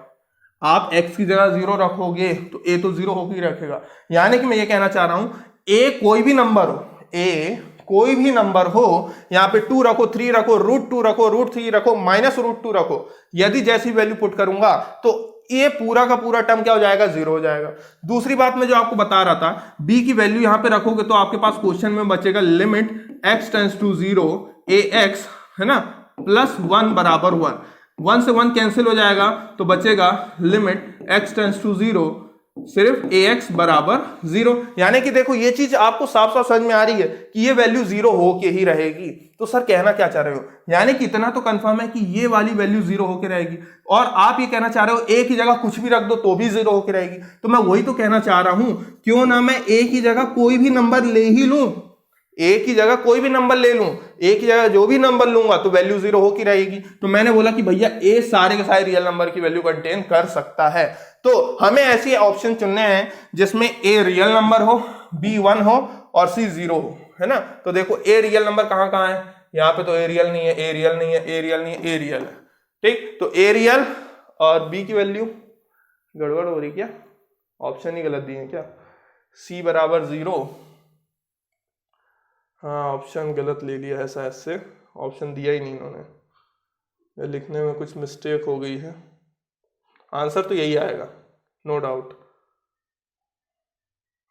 आप x की जगह 0 रखोगे तो ए तो 0 होके ही रखेगा। यानी कि मैं ये कहना चाह रहा हूं ए कोई भी नंबर हो, ए कोई भी नंबर हो, यहां पे 2 रखो, 3 रखो, √2 रखो, √3 रखो, -√2 रखो, यदि जैसी वैल्यू पुट करूंगा तो ये पूरा का पूरा टर्म क्या हो जाएगा, 0 हो जाएगा। दूसरी बात मैं जो आपको बता रहा था, b की वैल्यू यहां पे रखोगे तो आपके पास क्वेश्चन में बचेगा limit x tends to 0 ax, है ना, +1 बराबर 1, 1 से 1 कैंसिल हो जाएगा तो बचेगा लिमिट x टेंड्स टू 0 सिर्फ ax बराबर 0। यानी कि देखो ये चीज आपको साफ साफ समझ में आ रही है कि ये वैल्यू 0 होके ही रहेगी। तो सर कहना क्या चाह रहे हो, यानी कि इतना तो कंफर्म है कि ये वाली वैल्यू 0 होके रहेगी, और आप ये कहना चाह रहे हो a की जगह कुछ भी रख दो तो भी 0 होके रहेगी। तो मैं वही तो कहना चाह रहा हूं, क्यों ना मैं a की जगह कोई भी नंबर ले ही लूं, ए की जगह कोई भी नंबर ले लूं, ए की जगह जो भी नंबर लूंगा तो वैल्यू 0 होकी रहेगी। तो मैंने बोला कि भैया ए सारे के सारे रियल नंबर की वैल्यू कंटेन कर सकता है। तो हमें ऐसे ऑप्शन चुनने हैं जिसमें ए रियल नंबर हो, बी 1 हो और सी 0 हो, है ना। तो देखो ए रियल नंबर कहां कहां है, यहां पे तो ए रियल नहीं है, ए रियल नहीं है, ए रियल नहीं है, ए रियल है, ठीक। तो ए रियल और बी की वैल्यू गड़बड़ हो रही क्या, ऑप्शन ही गलत दिए हैं क्या, सी बराबर 0, हाँ ऑप्शन गलत ले लिया है, शायद से ऑप्शन दिया ही नहीं इन्होंने, लिखने में कुछ मिस्टेक हो गई है। आंसर तो यही आएगा नो डाउट,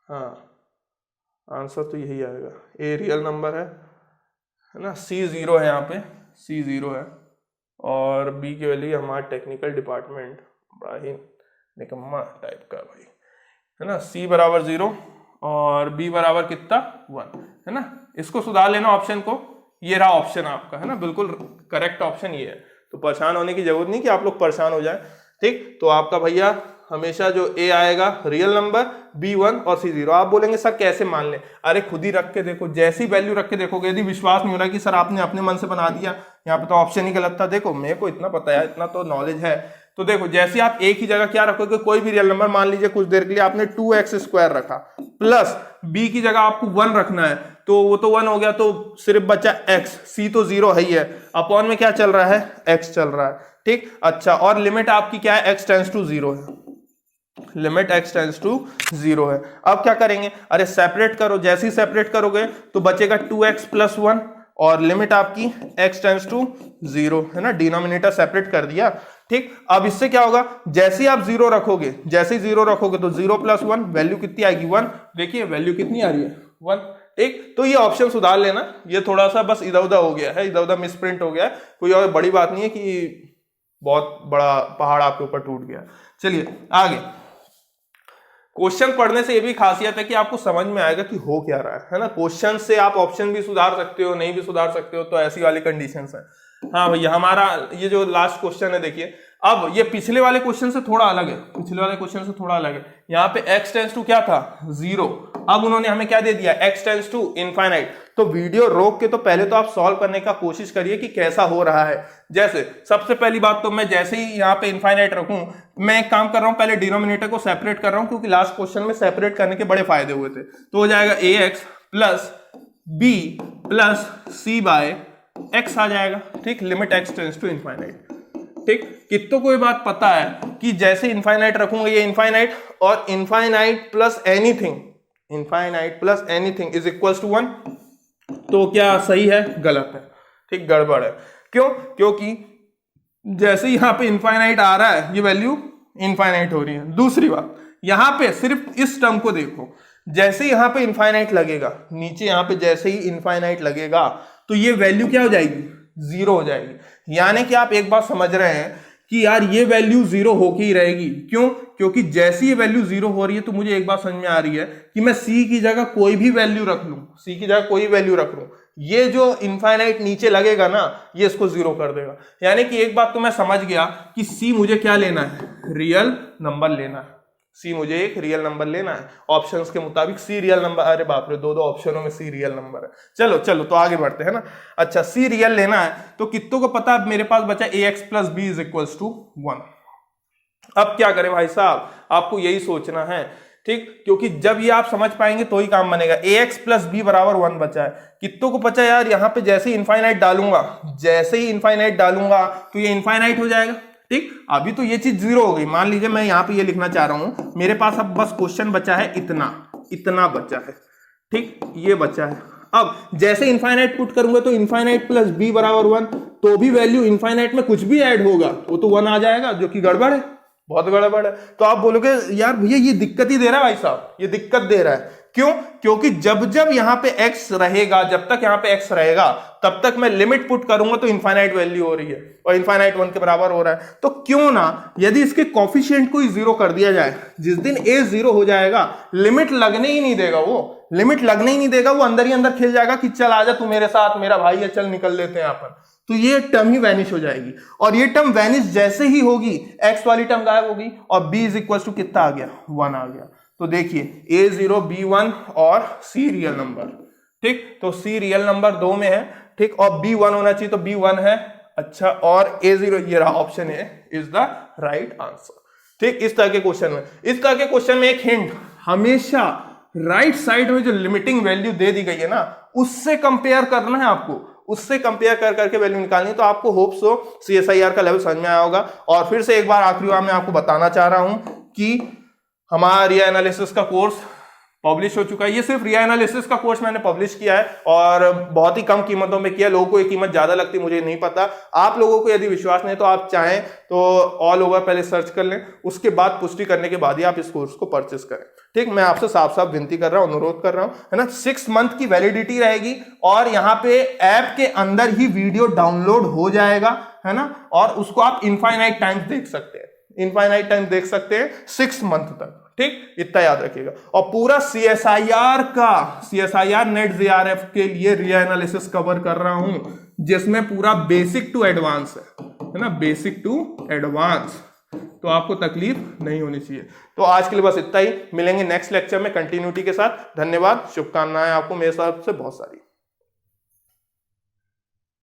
हाँ आंसर तो यही आएगा, ए रियल नंबर है ना, सी 0 है, यहाँ पे सी 0 है, और बी की वैल्यू हमारा टेक्निकल डिपार्टमेंट बड़ा ही निकम्मा टाइप का भाई, है ना। सी बराबर 0 और बी बराबर कितना 1, है ना। इसको सुधार लेना ऑप्शन को, ये रहा ऑप्शन आपका, है ना, बिल्कुल करेक्ट ऑप्शन ये है। तो परेशान होने की जरूरत नहीं कि आप लोग परेशान हो जाए, ठीक। तो आपका भैया हमेशा जो ए आएगा रियल नंबर, बी 1 और सी 0। आप बोलेंगे सर कैसे मान ले, अरे खुद ही रख के देखो, जैसी वैल्यू रख के देखोगे, यदि विश्वास नहीं हो रहा कि सर आपने अपने मन से बना दिया, यहाँ पे तो ऑप्शन ही गलत था, देखो मेरे को इतना पता है, इतना तो नॉलेज है। तो देखो जैसे आप ए की जगह क्या रखोगे, कोई भी रियल नंबर, मान लीजिए कुछ देर के लिए आपने 2x² रखा, प्लस बी की जगह आपको 1 रखना है, तो वो तो 1 हो गया, तो सिर्फ बचा x, सी तो 0 है ही है, अपॉन में क्या चल रहा है, x चल रहा है, ठीक। अच्छा और लिमिट आपकी क्या है, x टेंड्स टू 0 है, लिमिट x टेंड्स टू 0 है। अब क्या करेंगे, अरे सेपरेट करो, जैसे ही सेपरेट करोगे तो बचेगा 2x + 1 और लिमिट आपकी x टेंड्स टू 0, है ना, डिनोमिनेटर सेपरेट कर दिया, ठीक। अब इससे क्या होगा, जैसे ही आप 0 रखोगे, जैसे ही 0 रखोगे तो 0 + 1 वैल्यू कितनी आएगी 1, देखिए वैल्यू कितनी आ रही है 1, ठीक। तो ये ऑप्शन सुधार लेना, ये थोड़ा सा बस इधर उधर हो गया है, इधर उधर मिसप्रिंट हो गया है, कोई और बड़ी बात नहीं है कि बहुत बड़ा पहाड़ आपके ऊपर टूट गया। चलिए आगे, क्वेश्चन पढ़ने से ये भी खासियत है कि आपको समझ में आएगा कि हो क्या रहा है ना। क्वेश्चन से आप ऑप्शन भी सुधार सकते हो, नहीं भी सुधार सकते हो, तो ऐसी वाली कंडीशंस है। हाँ भैया हमारा ये जो लास्ट क्वेश्चन है, देखिए अब ये पिछले वाले क्वेश्चन से थोड़ा अलग है, पिछले वाले क्वेश्चन से थोड़ा अलग है। यहाँ पे x टेंड्स टू क्या था 0, अब उन्होंने हमें क्या दे दिया x टेंड्स टू इनफाइनाइट। तो वीडियो रोक के तो पहले तो आप सॉल्व करने का कोशिश करिए कि कैसा हो रहा है। जैसे सबसे पहली बात तो मैं जैसे ही यहाँ पे इनफाइनाइट रखूं, मैं एक काम कर रहा हूं, पहले डिनोमिनेटर को सेपरेट कर रहा हूं, क्योंकि लास्ट क्वेश्चन में सेपरेट करने के बड़े फायदे हुए थे। तो हो जाएगा ax + b + c by x आ जाएगा, ठीक। Limit x tends to infinite, ठीक। कितनों को ये बात पता है कि जैसे इनफाइनाइट रखूंगा, ये इनफाइनाइट और infinite plus anything, infinite plus anything is equals to 1, तो क्या सही है गलत है, ठीक, गड़बड़ है। क्यों, क्योंकि जैसे यहां पे इनफाइनाइट आ रहा है, ये वैल्यू इनफाइनाइट हो रही है। दूसरी बात, यहां पे सिर्फ इस टर्म को देखो, जैसे यहां पे इनफाइनाइट लगेगा, नीचे यहां पे जैसे ही इनफाइनाइट लगेगा तो ये वैल्यू क्या हो जाएगी 0 हो जाएगी। यानी कि आप एक बात समझ रहे हैं कि यार ये वैल्यू 0 होके ही रहेगी। क्यों, क्योंकि जैसी ये वैल्यू 0 हो रही है तो मुझे एक बात समझ में आ रही है कि मैं c की जगह कोई भी वैल्यू रख लूं, c की जगह कोई वैल्यू रख लूं, ये जो इनफाइनाइट नीचे लगेगा ना, ये इसको 0 कर देगा। यानी कि एक बात तो मैं समझ गया कि c मुझे क्या लेना है, रियल नंबर लेना है, सी मुझे एक रियल नंबर लेना है। ऑप्शंस के मुताबिक सी रियल नंबर, अरे बाप रे, दो ऑप्शनों में सी रियल नंबर है। चलो चलो तो आगे बढ़ते हैं ना। अच्छा, सी रियल लेना है तो कितनों को पता है, मेरे पास बचा ax plus B is equals to 1। अब क्या करें भाई साहब, आपको यही सोचना है, ठीक, क्योंकि जब ये आप समझ पाएंगे तो ही काम बनेगा। ax प्लस बी बराबर 1 बचा है, कितनों को बचा यार, यहाँ पे जैसे ही इनफाइनाइट डालूंगा, जैसे ही इनफाइनाइट डालूंगा तो ये इनफाइनाइट हो जाएगा, ठीक। अभी तो ये चीज जीरो हो गई, मान लीजिए मैं यहाँ पे ये लिखना चाह रहा हूं, मेरे पास अब बस क्वेश्चन बचा है इतना, इतना बचा है, ठीक, ये बचा है। अब जैसे इनफाइनाइट पुट करूंगा तो इनफाइनाइट प्लस बी बराबर 1, तो भी वैल्यू इनफाइनाइट में कुछ भी ऐड होगा वो तो 1 आ जाएगा, जो कि गड़बड़ है, बहुत गड़बड़ है। तो आप बोलोगे यार भैया ये दिक्कत ही दे रहा है भाई साहब, ये दिक्कत दे रहा है, क्यों? क्योंकि जब जब यहां पे x रहेगा, जब तक यहां पे x रहेगा तब तक मैं लिमिट पुट करूंगा तो इनफाइनाइट वैल्यू हो रही है और इनफाइनाइट 1 के बराबर हो रहा है। तो क्यों ना यदि इसके कोफिशिएंट को ही 0 कर दिया जाए, जिस दिन a 0 हो जाएगा लिमिट लगने ही नहीं देगा, वो लिमिट लगने ही नहीं देगा, वो अंदर ही अंदर खिल जाएगा कि चल आजा तू मेरे साथ, मेरा भाई है, चल निकल लेते हैं अपन। तो ये टर्म ही वैनिश हो जाएगी, और ये टर्म वैनिश जैसे ही होगी x वाली टर्म गायब होगी और b इज इक्वल टू कितना आ गया, 1 आ गया। तो देखिए a0 b1 और c रियल नंबर, ठीक, तो c रियल नंबर 2 में है, ठीक, और b1 होना चाहिए तो b1 है। अच्छा, और a0 ये रहा, option A is the right answer, ठीक। इस तरह के क्वेश्चन में, इस तरह के क्वेश्चन में एक हिंट, हमेशा राइट साइड में जो लिमिटिंग वैल्यू दे दी गई है ना, उससे कंपेयर करना है आपको, उससे कंपेयर कर करके वैल्यू निकालनी है। तो आपको होप्स हो CSIR का लेवल समझ में आया होगा। और फिर से एक बार आखिरी बार मैं आपको बताना चाह रहा हूं कि हमारा रिया एनालिसिस का कोर्स पब्लिश हो चुका है। ये सिर्फ रिया एनालिसिस का कोर्स मैंने पब्लिश किया है और बहुत ही कम कीमतों में किया। लोगों को ये कीमत ज्यादा लगती, मुझे नहीं पता। आप लोगों को यदि विश्वास नहीं तो आप चाहें तो ऑल ओवर पहले सर्च कर लें, उसके बाद पुष्टि करने के बाद ही आप इस कोर्स को परचेस करें, ठीक। मैं आपसे साफ साफ विनती कर रहा हूं, अनुरोध कर रहा हूं, है ना। 6 मंथ की वैलिडिटी रहेगी और यहाँ पे ऐप के अंदर ही वीडियो डाउनलोड हो जाएगा, है ना, और उसको आप इनफाइनाइट टाइम्स देख सकते हैं, इनफाइनाइट टाइम देख सकते हैं 6 मंथ तक, ठीक। इतना याद रखिएगा। और पूरा CSIR नेट JRF के लिए रिया एनालिसिस कवर कर रहा हूं, जिसमें पूरा बेसिक टू एडवांस है ना, बेसिक टू एडवांस, तो आपको तकलीफ नहीं होनी चाहिए। तो आज के लिए बस इतना ही, मिलेंगे नेक्स्ट लेक्चर में कंटिन्यूटी के साथ। धन्यवाद, शुभकामनाएं आपको मेरे साथ से बहुत सारी।